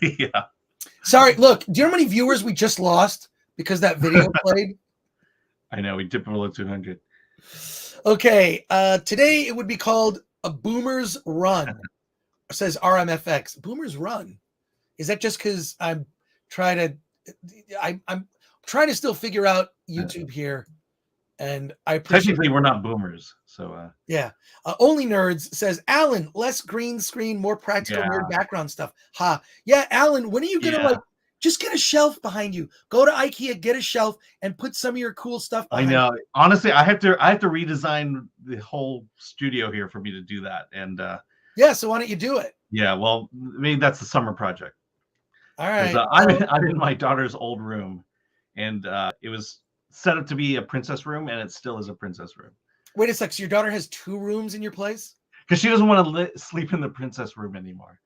Yeah. Sorry, look, do you know how many viewers we just lost because that video played? I know, we dipped below 200. Okay, today it would be called A Boomer's Run. Says RMFX. Boomer's Run. Is that just because I'm trying to still figure out YouTube here, and I appreciate. Technically we're not boomers, so yeah. Only Nerds says, Alan, less green screen, more practical nerd background stuff. Yeah, Alan, when are you gonna just get a shelf behind you? Go to IKEA, get a shelf, and put some of your cool stuff behind I know. you. Honestly, I have to redesign the whole studio here for me to do that, and yeah, so why don't you do it? Yeah, well, maybe that's the summer project. All right. I'm in my daughter's old room, and it was set up to be a princess room, and it still is a princess room. Wait a sec. So your daughter has 2 rooms in your place? Because she doesn't want to sleep in the princess room anymore.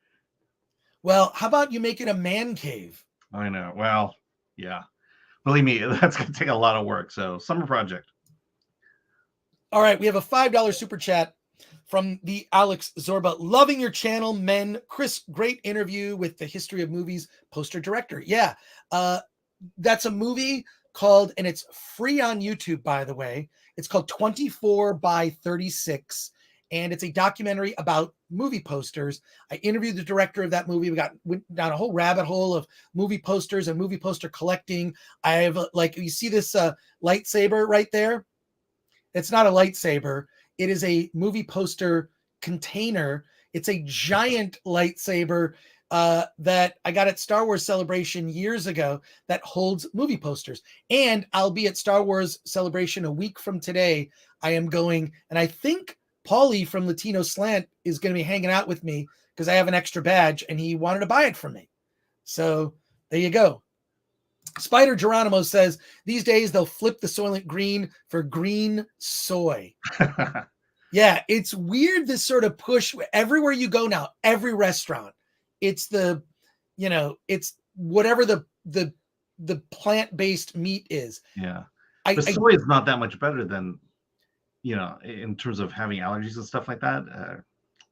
Well, how about you make it a man cave? I know. Well, yeah. Believe me, that's going to take a lot of work. So, summer project. All right, we have a $5 super chat from the Alex Zorba. Loving your channel, men. Chris, great interview with the history of movies poster director. Yeah, that's a movie called, and it's free on YouTube, by the way. It's called 24 by 36, and it's a documentary about movie posters. I interviewed the director of that movie. Went down a whole rabbit hole of movie posters and movie poster collecting. I have, like, you see this lightsaber right there? It's not a lightsaber. It is a movie poster container. It's a giant lightsaber that I got at Star Wars Celebration years ago that holds movie posters. And I'll be at Star Wars Celebration a week from today. I am going, and I think Paulie from Latino Slant is going to be hanging out with me because I have an extra badge and he wanted to buy it from me. So there you go. Spider Geronimo says, these days they'll flip the Soylent Green for green soy. Yeah, it's weird, this sort of push everywhere you go now, every restaurant. It's it's whatever the plant-based meat is. Yeah. But soy is not that much better than, in terms of having allergies and stuff like that.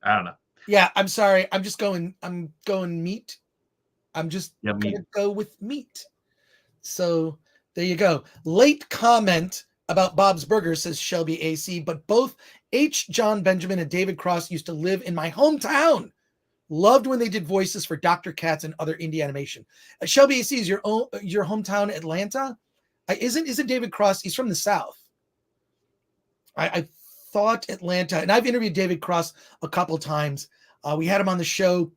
I don't know. Yeah, I'm sorry. I'm going meat. I'm just going to go with meat. So there you go. Late comment about Bob's Burger, says Shelby AC, but both H. John Benjamin and David Cross used to live in my hometown. Loved when they did voices for Dr. Katz and other indie animation. Shelby AC, is your hometown Atlanta? Isn't David Cross? He's from the South. I thought Atlanta, and I've interviewed David Cross a couple times. We had him on the show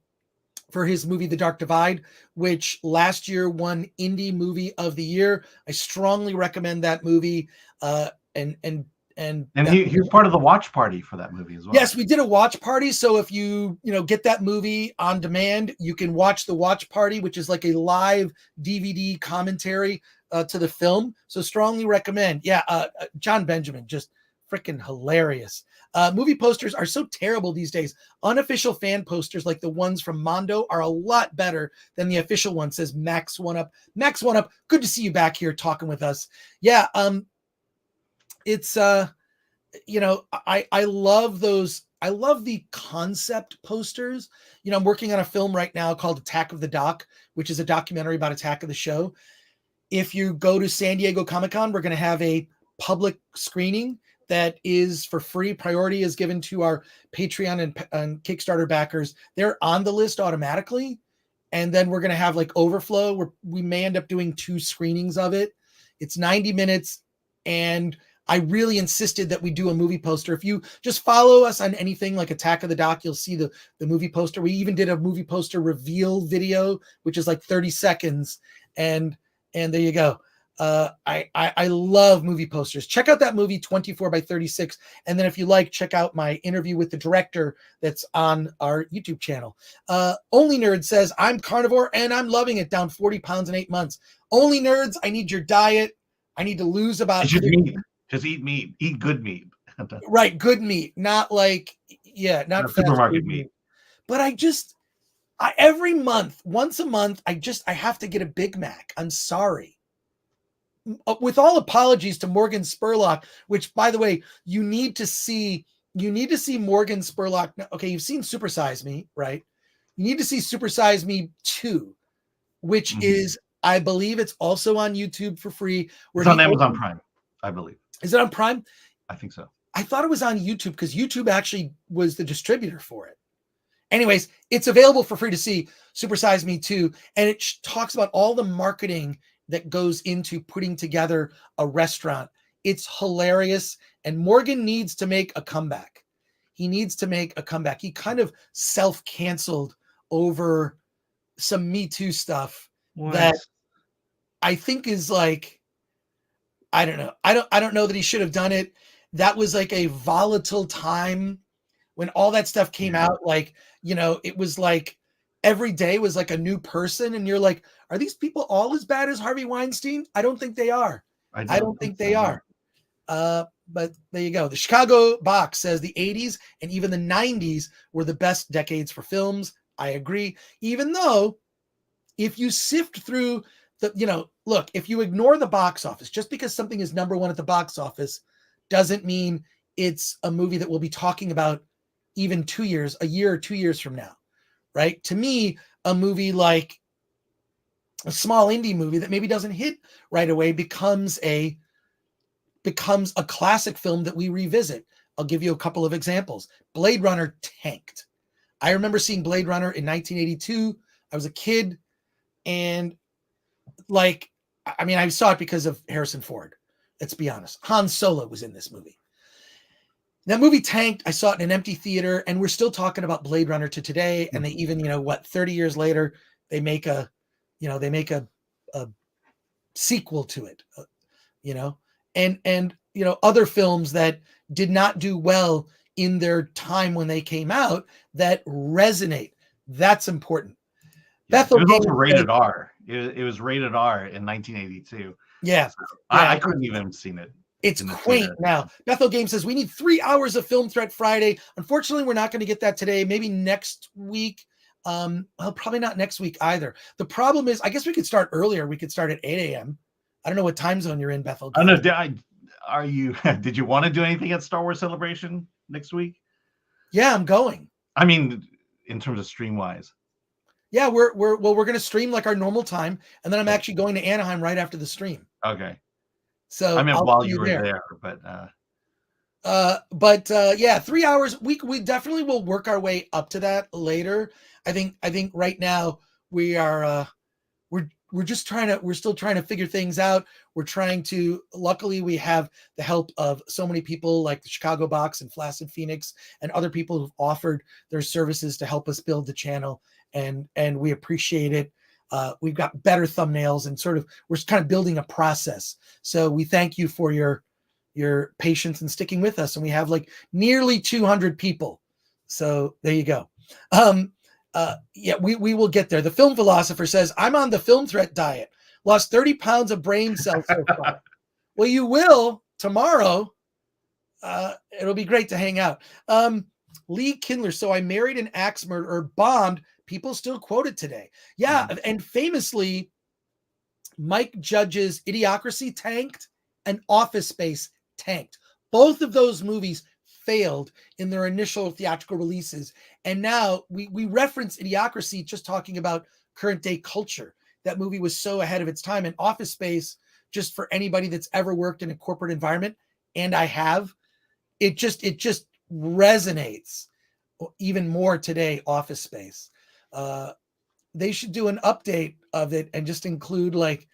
for his movie The Dark Divide, which last year won Indie Movie of the Year. I strongly recommend that movie. And he was part of the watch party for that movie as well. Yes, we did a watch party. So if you get that movie on demand, you can watch the watch party, which is like a live DVD commentary to the film. So strongly recommend. Yeah, John Benjamin, just freaking hilarious. Movie posters are so terrible these days. Unofficial fan posters like the ones from Mondo are a lot better than the official one, says Max One Up. Max One Up, good to see you back here talking with us. Yeah, it's I love those. I love the concept posters. I'm working on a film right now called Attack of the Doc, which is a documentary about Attack of the Show. If you go to San Diego Comic-Con, we're going to have a public screening that is for free. Priority is given to our Patreon and Kickstarter backers. They're on the list automatically. And then we're going to have like overflow where we may end up doing 2 screenings of it. It's 90 minutes. And I really insisted that we do a movie poster. If you just follow us on anything like Attack of the Doc, you'll see the movie poster. We even did a movie poster reveal video, which is like 30 seconds. And there you go. I love movie posters. Check out that movie 24 by 36. And then if you like, check out my interview with the director that's on our YouTube channel. Only Nerd says, I'm carnivore and I'm loving it. Down 40 pounds in 8 months. Only Nerds, I need your diet. I need to lose about. Just eat meat. Eat good meat. Right, good meat. Not like, not supermarket meat. But every month, once a month, I have to get a Big Mac. I'm sorry. With all apologies to Morgan Spurlock, which, by the way, you need to see Morgan Spurlock. Okay, you've seen Super Size Me, right? You need to see Super Size Me 2, which is, I believe it's also on YouTube for free. It's on Amazon Prime, I believe. Is it on Prime? I think so. I thought it was on YouTube because YouTube actually was the distributor for it. Anyways, it's available for free to see, Super Size Me 2, and it talks about all the marketing that goes into putting together a restaurant. It's hilarious, and Morgan needs to make a comeback. He needs to make a comeback. He kind of self-canceled over some Me Too stuff that I think is like, I don't know. I don't know that he should have done it. That was like a volatile time when all that stuff came out. Like, it was like every day was like a new person. And you're like, are these people all as bad as Harvey Weinstein? I don't think they are. I don't think they are. But there you go. The Chicago Box says the 80s and even the 90s were the best decades for films, I agree. Even though if you sift through look, if you ignore the box office, just because something is number one at the box office doesn't mean it's a movie that we'll be talking about even a year or 2 years from now, right? To me, a movie like a small indie movie that maybe doesn't hit right away becomes a classic film that we revisit. I'll give you a couple of examples. Blade Runner tanked. I remember seeing Blade Runner in 1982. I was a kid, and I saw it because of Harrison Ford. Let's be honest. Han Solo was in this movie. That movie tanked. I saw it in an empty theater, and we're still talking about Blade Runner to today. And they even, 30 years later, they make a sequel to it, and other films that did not do well in their time when they came out that resonate. That's important. Yeah, it was also rated R. It was rated R in 1982. Yeah. So I couldn't even have seen it. It's quaint now. Bethel Game says we need 3 hours of Film Threat Friday. Unfortunately, we're not going to get that today. Maybe next week. Probably not next week either. The problem is, I guess we could start earlier. We could start at 8 a.m. I don't know what time zone you're in, Bethel. I don't know. Did you want to do anything at Star Wars Celebration next week? Yeah, I'm going. I mean, in terms of stream wise. Yeah, we're going to stream like our normal time, and then I'm actually going to Anaheim right after the stream. Okay. So I mean, while you were there, but yeah, 3 hours. We definitely will work our way up to that later. I think right now we are we're still trying to figure things out. Luckily we have the help of so many people like the Chicago Box and Flaccid Phoenix and other people who've offered their services to help us build the channel, and we appreciate it. We've got better thumbnails, and we're kind of building a process. So we thank you for your patience and sticking with us. And we have like nearly 200 people. So there you go. Yeah, we will get there. The Film Philosopher says, I'm on the Film Threat diet. Lost 30 pounds of brain cells so far. Well, you will tomorrow. It'll be great to hang out. Lee Kindler. So I married an axe murderer, bombed. People still quote it today. Yeah. And famously, Mike Judge's Idiocracy tanked and Office Space tanked. Both of those movies failed in their initial theatrical releases. And now we reference Idiocracy just talking about current day culture. That movie was so ahead of its time. And Office Space, just for anybody that's ever worked in a corporate environment, and I have, it just resonates even more today, Office Space. They should do an update of it and just include, like,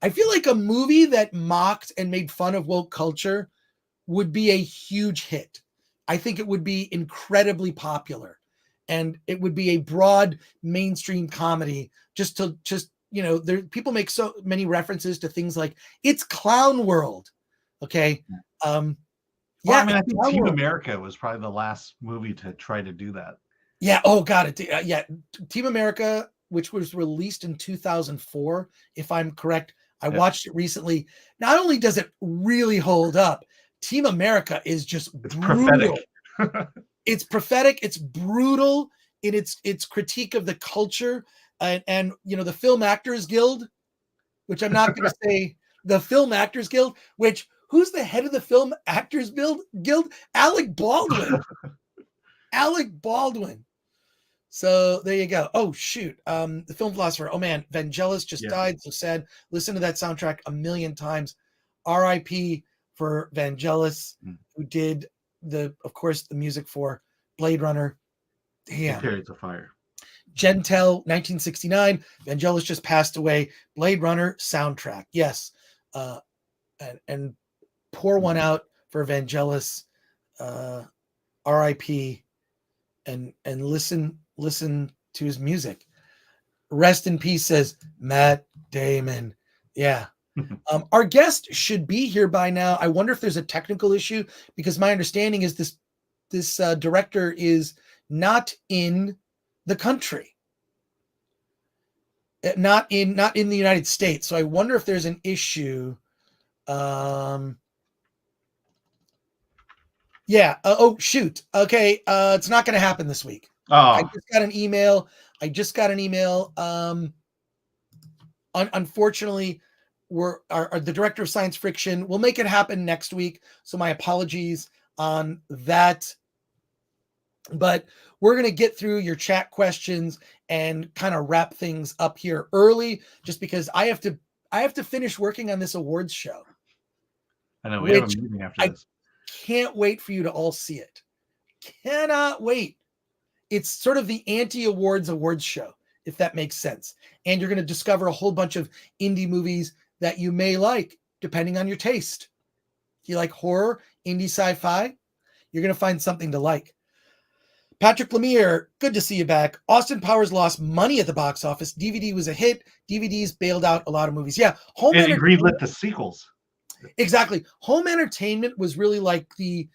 I feel like a movie that mocked and made fun of woke culture would be a huge hit. I think it would be incredibly popular, and it would be a broad mainstream comedy. People make so many references to things like It's Clown World. Okay. I think Team America was probably the last movie to try to do that. Yeah. Oh, got it. Yeah. Team America, which was released in 2004, if I'm correct. I watched it recently. Not only does it really hold up, Team America is just brutal. Prophetic. It's prophetic. It's brutal in its critique of the culture. And the Film Actors Guild, which I'm not going to say the Film Actors Guild, which who's the head of the Film Actors Guild? Alec Baldwin. Alec Baldwin. So there you go. Oh, shoot. The Film Philosopher. Oh, man. Vangelis just died. So sad. Listen to that soundtrack a million times. R.I.P. for Vangelis, who did of course, the music for Blade Runner. Damn. Chariots of Fire. Gentel, 1969. Vangelis just passed away. Blade Runner soundtrack. Yes. And pour one out for Vangelis. R.I.P. And listen to his music. Rest in peace, says Matt Damon. Yeah. Our guest should be here by now. I wonder if there's a technical issue, because my understanding is this director is not in the country, not in the United States. So I wonder if there's an issue. Yeah. Oh, shoot. Okay. It's not going to happen this week. I Oh, just got an email. Unfortunately, the director of science fiction will make it happen next week. So my apologies on that. But we're going to get through your chat questions and kind of wrap things up here early, just because I have to finish working on this awards show, I know we have a which meeting after I this. can't wait for you to all see it. Cannot wait. It's sort of the anti-awards show, if that makes sense. And you're going to discover a whole bunch of indie movies that you may like, depending on your taste. If you like horror, indie sci-fi, you're going to find something to like. Patrick Lemire, good to see you back. Austin Powers lost money at the box office. DVD was a hit. DVDs bailed out a lot of movies. Yeah, home And entertainment. greenlit the sequels. Exactly. Home entertainment was really like the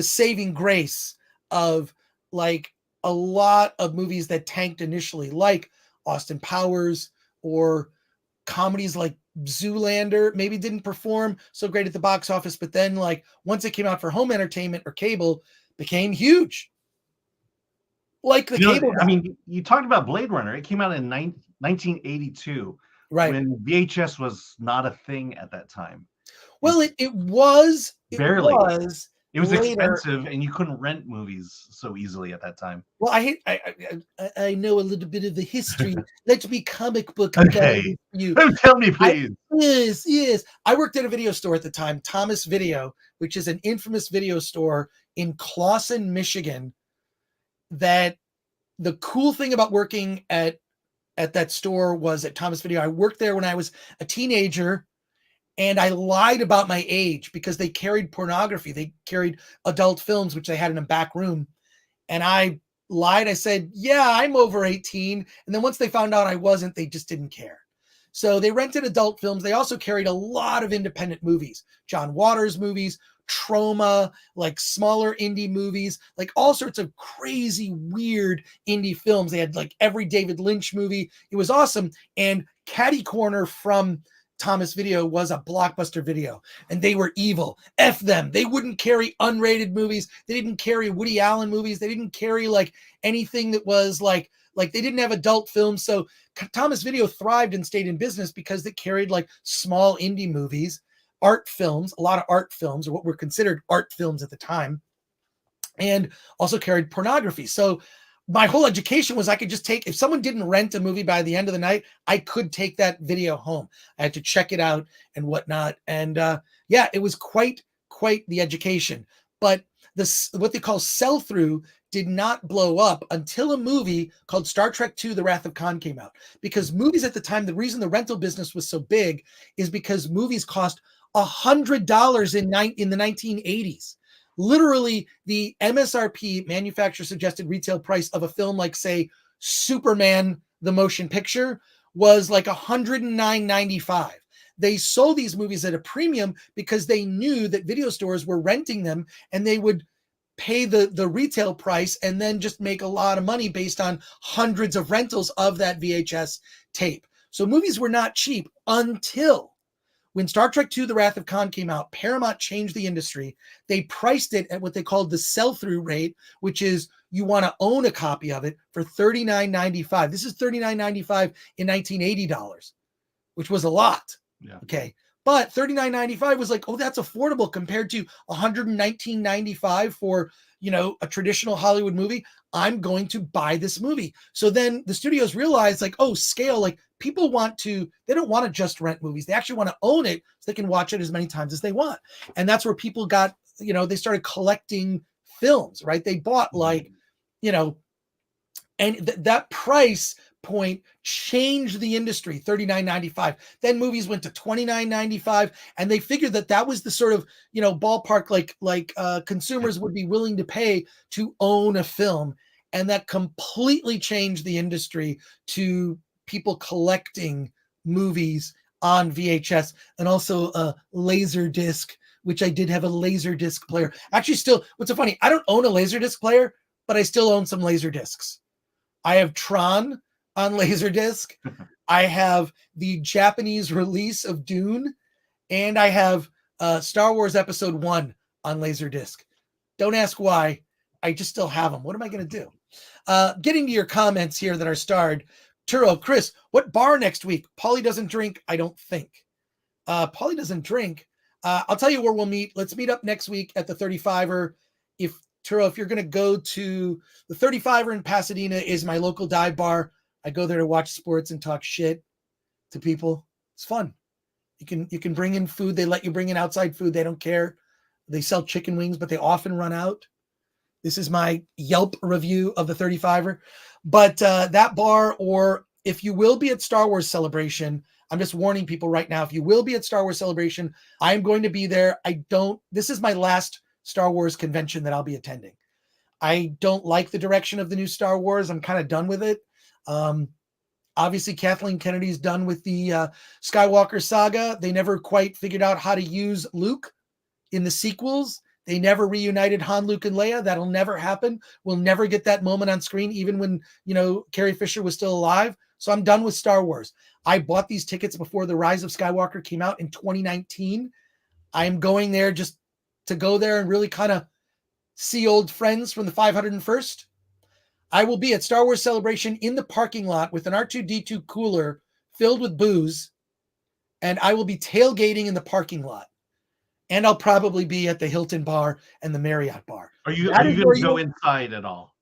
saving grace of like a lot of movies that tanked initially, like Austin Powers, or comedies like Zoolander maybe didn't perform so great at the box office, but then like once it came out for home entertainment or cable, became huge. Like the cable guy. I mean, you talked about Blade Runner. It came out in 1982, Right. when VHS was not a thing at that time. Well, it was. Barely. It was later. expensive, and you couldn't rent movies so easily at that time. Well, I know a little bit of the history. Let me comic book Okay. you. Tell me, please. Yes. I worked at a video store at the time, Thomas Video, which is an infamous video store in Clawson, Michigan. That the cool thing about working at that store was at Thomas Video. I worked there when I was a teenager, and I lied about my age because they carried pornography. They carried adult films, which they had in a back room. And I lied. I said, yeah, I'm over 18. And then once they found out I wasn't, they just didn't care. So they rented adult films. They also carried a lot of independent movies, John Waters movies, Troma, like smaller indie movies, like all sorts of crazy, weird indie films. They had like every David Lynch movie. It was awesome. And Caddy Corner from Thomas Video was a Blockbuster Video, and they were evil. F them. They wouldn't carry unrated movies. They didn't carry Woody Allen movies. They didn't carry like anything that was like they didn't have adult films. So Thomas Video thrived and stayed in business because it carried like small indie movies, art films, a lot of art films, or what were considered art films at the time, and also carried pornography. So my whole education was I could just take, if someone didn't rent a movie by the end of the night, I could take that video home. I had to check it out and whatnot. And yeah, it was quite the education. But this, what they call sell-through, did not blow up until a movie called Star Trek II, The Wrath of Khan came out. Because movies at the time, the reason the rental business was so big is because movies cost $100 in the 1980s. Literally, the MSRP, manufacturer suggested retail price of a film like, say, Superman, the motion picture, was like $109.95. They sold these movies at a premium because they knew that video stores were renting them, and they would pay the retail price and then just make a lot of money based on hundreds of rentals of that VHS tape. So movies were not cheap until when Star Trek II, The Wrath of Khan came out. Paramount changed the industry. They priced it at what they called the sell-through rate, which is you want to own a copy of it for $39.95. This is $39.95 in 1980 dollars, which was a lot. Yeah. Okay. But $39.95 was like, oh, that's affordable compared to $119.95 for, a traditional Hollywood movie. I'm going to buy this movie. So then the studios realized, like, oh, scale, like people they don't want to just rent movies. They actually want to own it so they can watch it as many times as they want. And that's where people got, they started collecting films, right? They bought like, and that price point changed the industry, $39.95. Then movies went to $29.95, and they figured that was the sort of ballpark like consumers would be willing to pay to own a film, and that completely changed the industry to people collecting movies on VHS and also a laser disc, which I did have a laser disc player. Actually, still, what's so funny, I don't own a laser disc player, but I still own some laser discs. I have Tron on Laserdisc. I have the Japanese release of Dune, and I have Star Wars Episode 1 on Laserdisc. Don't ask why. I just still have them. What am I going to do? Getting to your comments here that are starred. Turo, Chris, what bar next week? Paulie doesn't drink, I don't think. Paulie doesn't drink. I'll tell you where we'll meet. Let's meet up next week at the 35er. If Turo, if you're going to go to the 35er in Pasadena, is my local dive bar. I go there to watch sports and talk shit to people. It's fun. You can bring in food. They let you bring in outside food. They don't care. They sell chicken wings, but they often run out. This is my Yelp review of the 35er. But that bar, or if you will be at Star Wars Celebration, I'm just warning people right now, if you will be at Star Wars Celebration, I'm going to be there. This is my last Star Wars convention that I'll be attending. I don't like the direction of the new Star Wars. I'm kind of done with it. Obviously, Kathleen Kennedy's done with the Skywalker saga. They never quite figured out how to use Luke in the sequels. They never reunited Han, Luke, and Leia. That'll never happen. We'll never get that moment on screen, even when, Carrie Fisher was still alive. So I'm done with Star Wars. I bought these tickets before The Rise of Skywalker came out in 2019. I'm going there just to go there and really kind of see old friends from the 501st. I will be at Star Wars Celebration in the parking lot with an R2-D2 cooler filled with booze, and I will be tailgating in the parking lot. And I'll probably be at the Hilton bar and the Marriott bar. Are you going to go inside at all?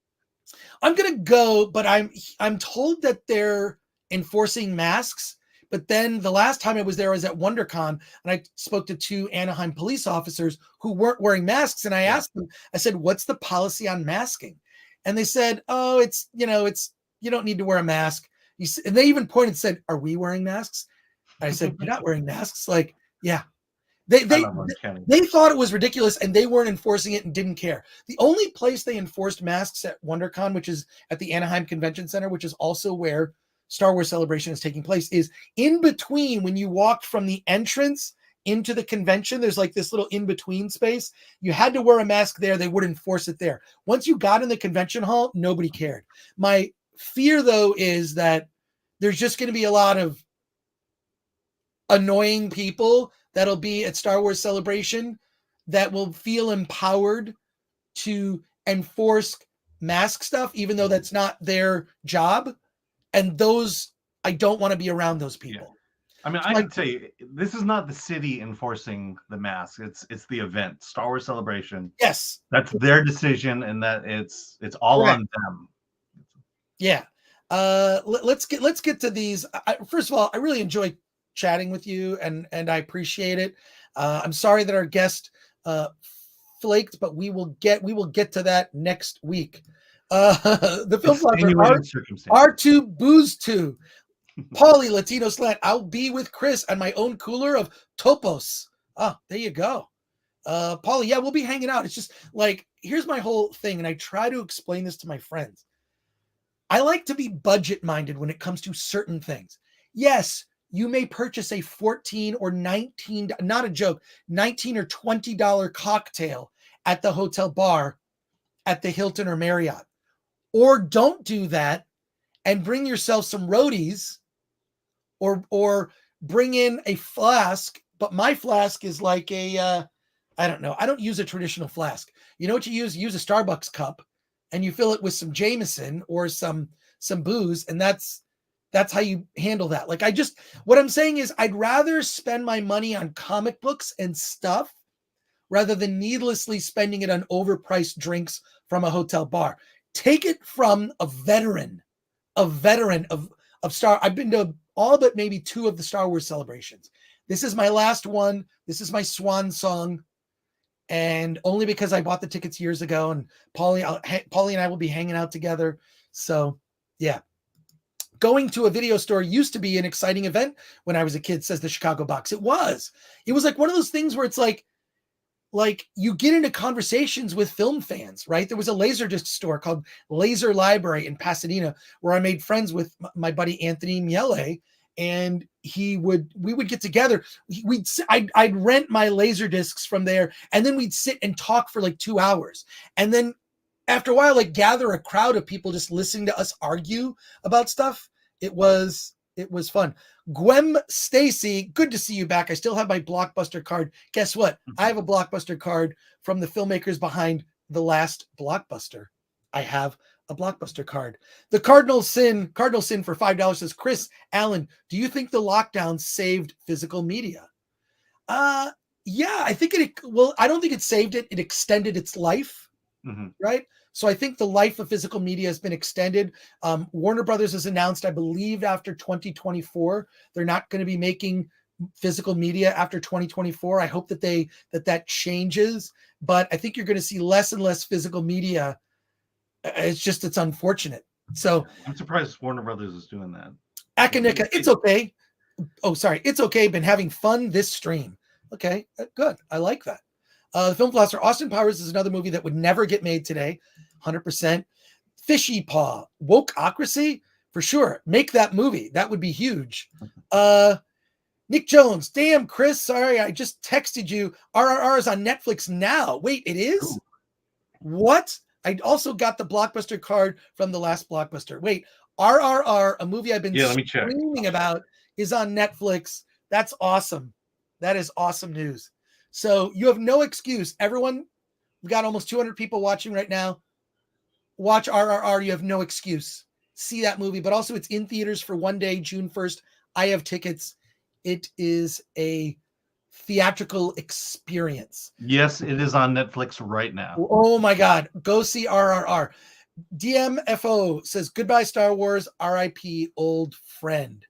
I'm going to go, but I'm told that they're enforcing masks. But then the last time I was there, I was at WonderCon, and I spoke to 2 Anaheim police officers who weren't wearing masks. And I asked them, I said, what's the policy on masking? And they said, oh, it's you don't need to wear a mask. And they even pointed and said, are we wearing masks? I said, you're not wearing masks. Like, yeah. They thought it was ridiculous, and they weren't enforcing it and didn't care. The only place they enforced masks at WonderCon, which is at the Anaheim Convention Center, which is also where Star Wars Celebration is taking place, is in between when you walked from the entrance into the convention. There's like this little in-between space. You had to wear a mask there. They would enforce it there. Once you got in the convention hall, nobody cared. My fear, though, is that there's just going to be a lot of annoying people that'll be at Star Wars Celebration that will feel empowered to enforce mask stuff, even though that's not their job. And those, I don't want to be around those people. Yeah. I mean, I can tell you, this is not the city enforcing the mask. It's the event, Star Wars Celebration. Yes. That's their decision, and that it's all on them. Yeah. Let's get to these. First of all, I really enjoy chatting with you, and I appreciate it. I'm sorry that our guest flaked, but we will get to that next week. The film blogger R2 Booze 2, Paulie Latino Slant. I'll be with Chris and my own cooler of Topos. Oh, there you go. Paulie, yeah, we'll be hanging out. It's just like, here's my whole thing, and I try to explain this to my friends. I like to be budget minded when it comes to certain things. Yes, you may purchase a $14 or $19, not a joke, $19 or $20 cocktail at the hotel bar at the Hilton or Marriott. Or don't do that and bring yourself some roadies, or bring in a flask. But my flask is like I don't know. I don't use a traditional flask. You know what you use? You use a Starbucks cup, and you fill it with some Jameson or some booze, and that's how you handle that. Like, what I'm saying is, I'd rather spend my money on comic books and stuff rather than needlessly spending it on overpriced drinks from a hotel bar. Take it from a veteran of Star. I've been to all but maybe 2 of the Star Wars celebrations. This is my last one. This is my swan song. And only because I bought the tickets years ago, and Paulie and I will be hanging out together. So yeah. Going to a video store used to be an exciting event when I was a kid, says the Chicago Box. It was like one of those things where it's like you get into conversations with film fans, right? There was a Laserdisc store called Laser Library in Pasadena where I made friends with my buddy Anthony Miele, and we would get together. I'd rent my Laserdiscs from there, and then we'd sit and talk for like 2 hours. And then after a while, like, gather a crowd of people just listening to us argue about stuff. It was fun. Gwem Stacy, good to see you back. I still have my Blockbuster card. Guess what? I have a Blockbuster card from the filmmakers behind the last Blockbuster. I have a Blockbuster card. The Cardinal Sin for $5 says, Chris Allen, do you think the lockdown saved physical media? Yeah, I think I don't think it saved it. It extended its life, right? So I think the life of physical media has been extended. Warner Brothers has announced, I believe after 2024, they're not going to be making physical media after 2024. I hope that changes, but I think you're going to see less and less physical media. It's unfortunate. So I'm surprised Warner Brothers is doing that. Akanika, it's okay. Oh, sorry. It's okay. Been having fun this stream. Okay, good. I like that. The film philosopher, Austin Powers is another movie that would never get made today. 100%. Fishy Paw, Wokeocracy, for sure. Make that movie. That would be huge. Nick Jones, damn, Chris, sorry, I just texted you. RRR is on Netflix now. Wait, it is? Ooh. What? I also got the Blockbuster card from the last Blockbuster. Wait, RRR, a movie I've been screaming about, is on Netflix. That's awesome. That is awesome news. So you have no excuse. Everyone, we've got almost 200 people watching right now. Watch RRR. You have no excuse. See that movie, but also it's in theaters for one day, June 1st. I have tickets. It is a theatrical experience. Yes, it is on Netflix right now. Oh my God. Go see RRR. DMFO says, goodbye, Star Wars, RIP, old friend.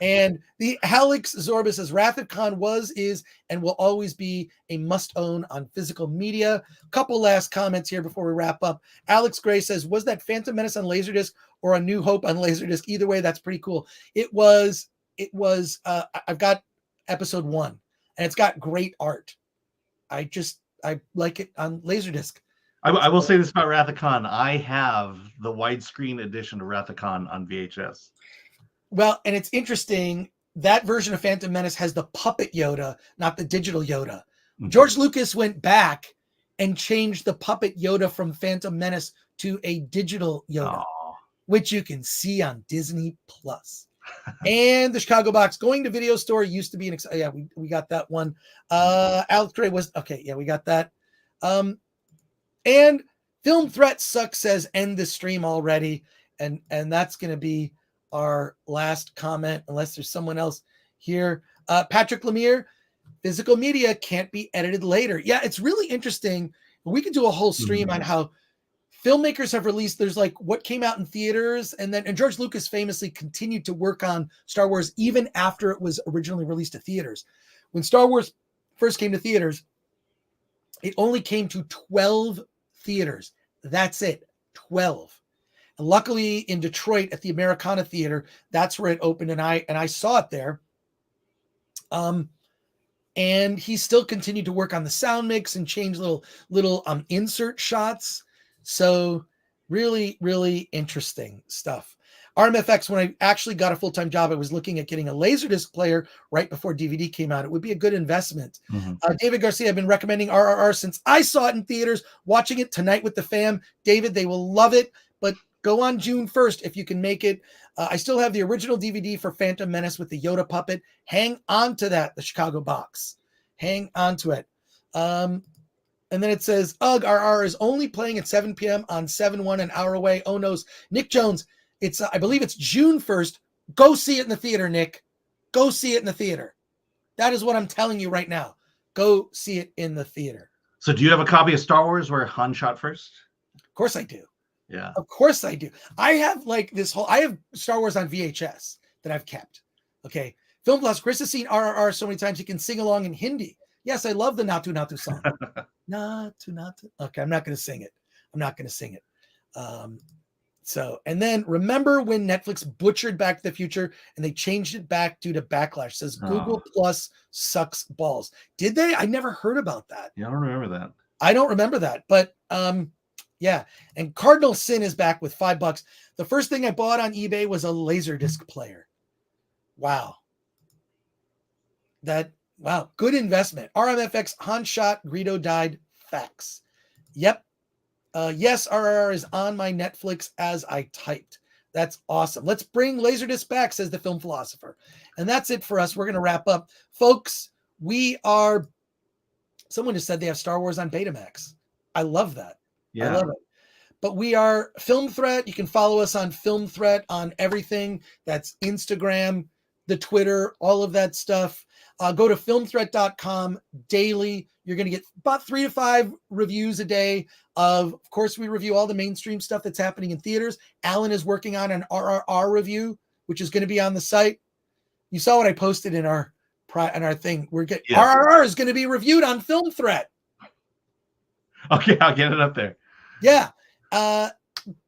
And the Alex Zorba says, Wrath of Khan was, is, and will always be a must-own on physical media. Couple last comments here before we wrap up. Alex Gray says, was that Phantom Menace on Laserdisc or A New Hope on Laserdisc? Either way, that's pretty cool. It was, I've got episode 1, and it's got great art. I like it on Laserdisc. I will say this about Wrath of Khan. I have the widescreen edition of Wrath of Khan on VHS. Well, and it's interesting, that version of Phantom Menace has the puppet Yoda, not the digital Yoda. Mm-hmm. George Lucas went back and changed the puppet Yoda from Phantom Menace to a digital Yoda, which you can see on Disney Plus. And the Chicago box, going to video store used to be we got that one. Alex Gray was, okay, yeah, we got that. And Film Threat Sucks says, end the stream already. And that's going to be our last comment, unless there's someone else here. Patrick Lemire, physical media can't be edited later. Yeah, it's really interesting. We could do a whole stream on how filmmakers have released, there's like what came out in theaters, and George Lucas famously continued to work on Star Wars even after it was originally released to theaters. When Star Wars first came to theaters, it only came to 12 theaters. That's it, 12. And luckily in Detroit at the Americana Theater, that's where it opened, and I saw it there. And he still continued to work on the sound mix and change little insert shots. So really, really interesting stuff. RMFX, when I actually got a full-time job, I was looking at getting a Laserdisc player right before DVD came out. It would be a good investment. David Garcia, I've been recommending RRR since I saw it in theaters, watching it tonight with the fam. David, they will love it, but go on June 1st if you can make it. I still have the original DVD for Phantom Menace with the Yoda puppet. Hang on to that, the Chicago box. Hang on to it. And then it says, ugh, RR is only playing at 7 p.m. on 7/1, an hour away. Oh, no. Nick Jones, it's I believe it's June 1st. Go see it in the theater, Nick. Go see it in the theater. That is what I'm telling you right now. Go see it in the theater. So do you have a copy of Star Wars where Han shot first? Of course I do. Yeah. Of course I do. I have I have Star Wars on VHS that I've kept. Okay. Film Plus, Chris has seen RRR so many times he can sing along in Hindi. Yes, I love the Natu Natu song. Natu Natu. Okay, I'm not going to sing it. And then remember when Netflix butchered Back to the Future and they changed it back due to backlash? It says Google Plus sucks balls. Did they? I never heard about that. Yeah, I don't remember that. I don't remember that, but yeah. And Cardinal Sin is back with $5. The first thing I bought on eBay was a Laserdisc player. Wow. Wow. Good investment. RMFX, Han shot, Greedo died. Facts. Yep. Yes, RRR is on my Netflix as I typed. That's awesome. Let's bring Laserdisc back, says the film philosopher. And that's it for us. We're going to wrap up. Folks, someone just said they have Star Wars on Betamax. I love that. Yeah. I love it. But we are Film Threat. You can follow us on Film Threat on everything. That's Instagram, the Twitter, all of that stuff. Go to filmthreat.com daily. You're going to get about 3 to 5 reviews a day. Of course, we review all the mainstream stuff that's happening in theaters. Alan is working on an RRR review, which is going to be on the site. You saw what I posted in our thing. RRR is going to be reviewed on Film Threat. Okay, I'll get it up there. Yeah.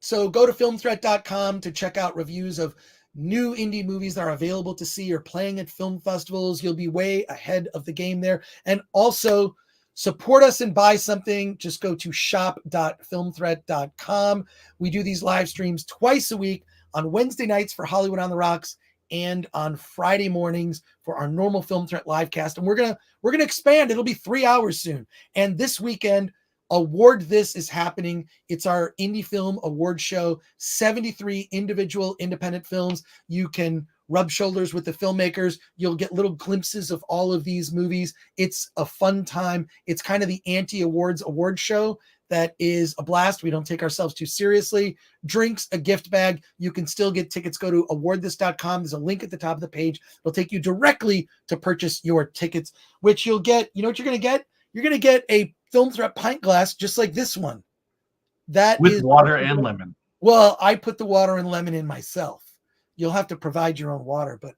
So go to filmthreat.com to check out reviews of new indie movies that are available to see or playing at film festivals. You'll be way ahead of the game there. And also support us and buy something. Just go to shop.filmthreat.com. We do these live streams twice a week on Wednesday nights for Hollywood on the Rocks and on Friday mornings for our normal Film Threat livecast. And we're gonna expand. It'll be 3 hours soon. And this weekend, Award This is happening. It's our indie film award show. 73 individual independent films. You can rub shoulders with the filmmakers. You'll get little glimpses of all of these movies. It's a fun time. It's kind of the anti-awards award show that is a blast. We don't take ourselves too seriously. Drinks, a gift bag. You can still get tickets. Go to awardthis.com. There's a link at the top of the page. It'll take you directly to purchase your tickets, which you'll get. You know what you're going to get? You're going to get a Film Threat pint glass just like this one. That with is water and lemon. Well, I put the water and lemon in myself. You'll have to provide your own water, but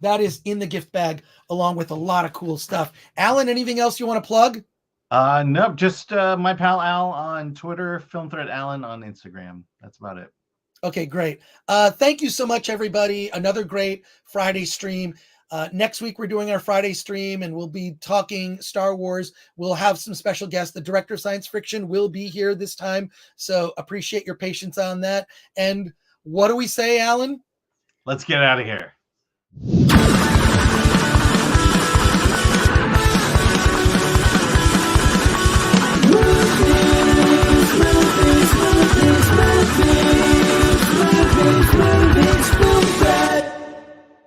that is in the gift bag along with a lot of cool stuff. Alan, anything else you want to plug? No, just my pal Al on Twitter, Film Threat Alan on Instagram. That's about it. Okay, great. Thank you so much, everybody. Another great Friday stream. Next week, we're doing our Friday stream, and we'll be talking Star Wars. We'll have some special guests. The director of science fiction will be here this time, so appreciate your patience on that. And what do we say, Alan? Let's get out of here.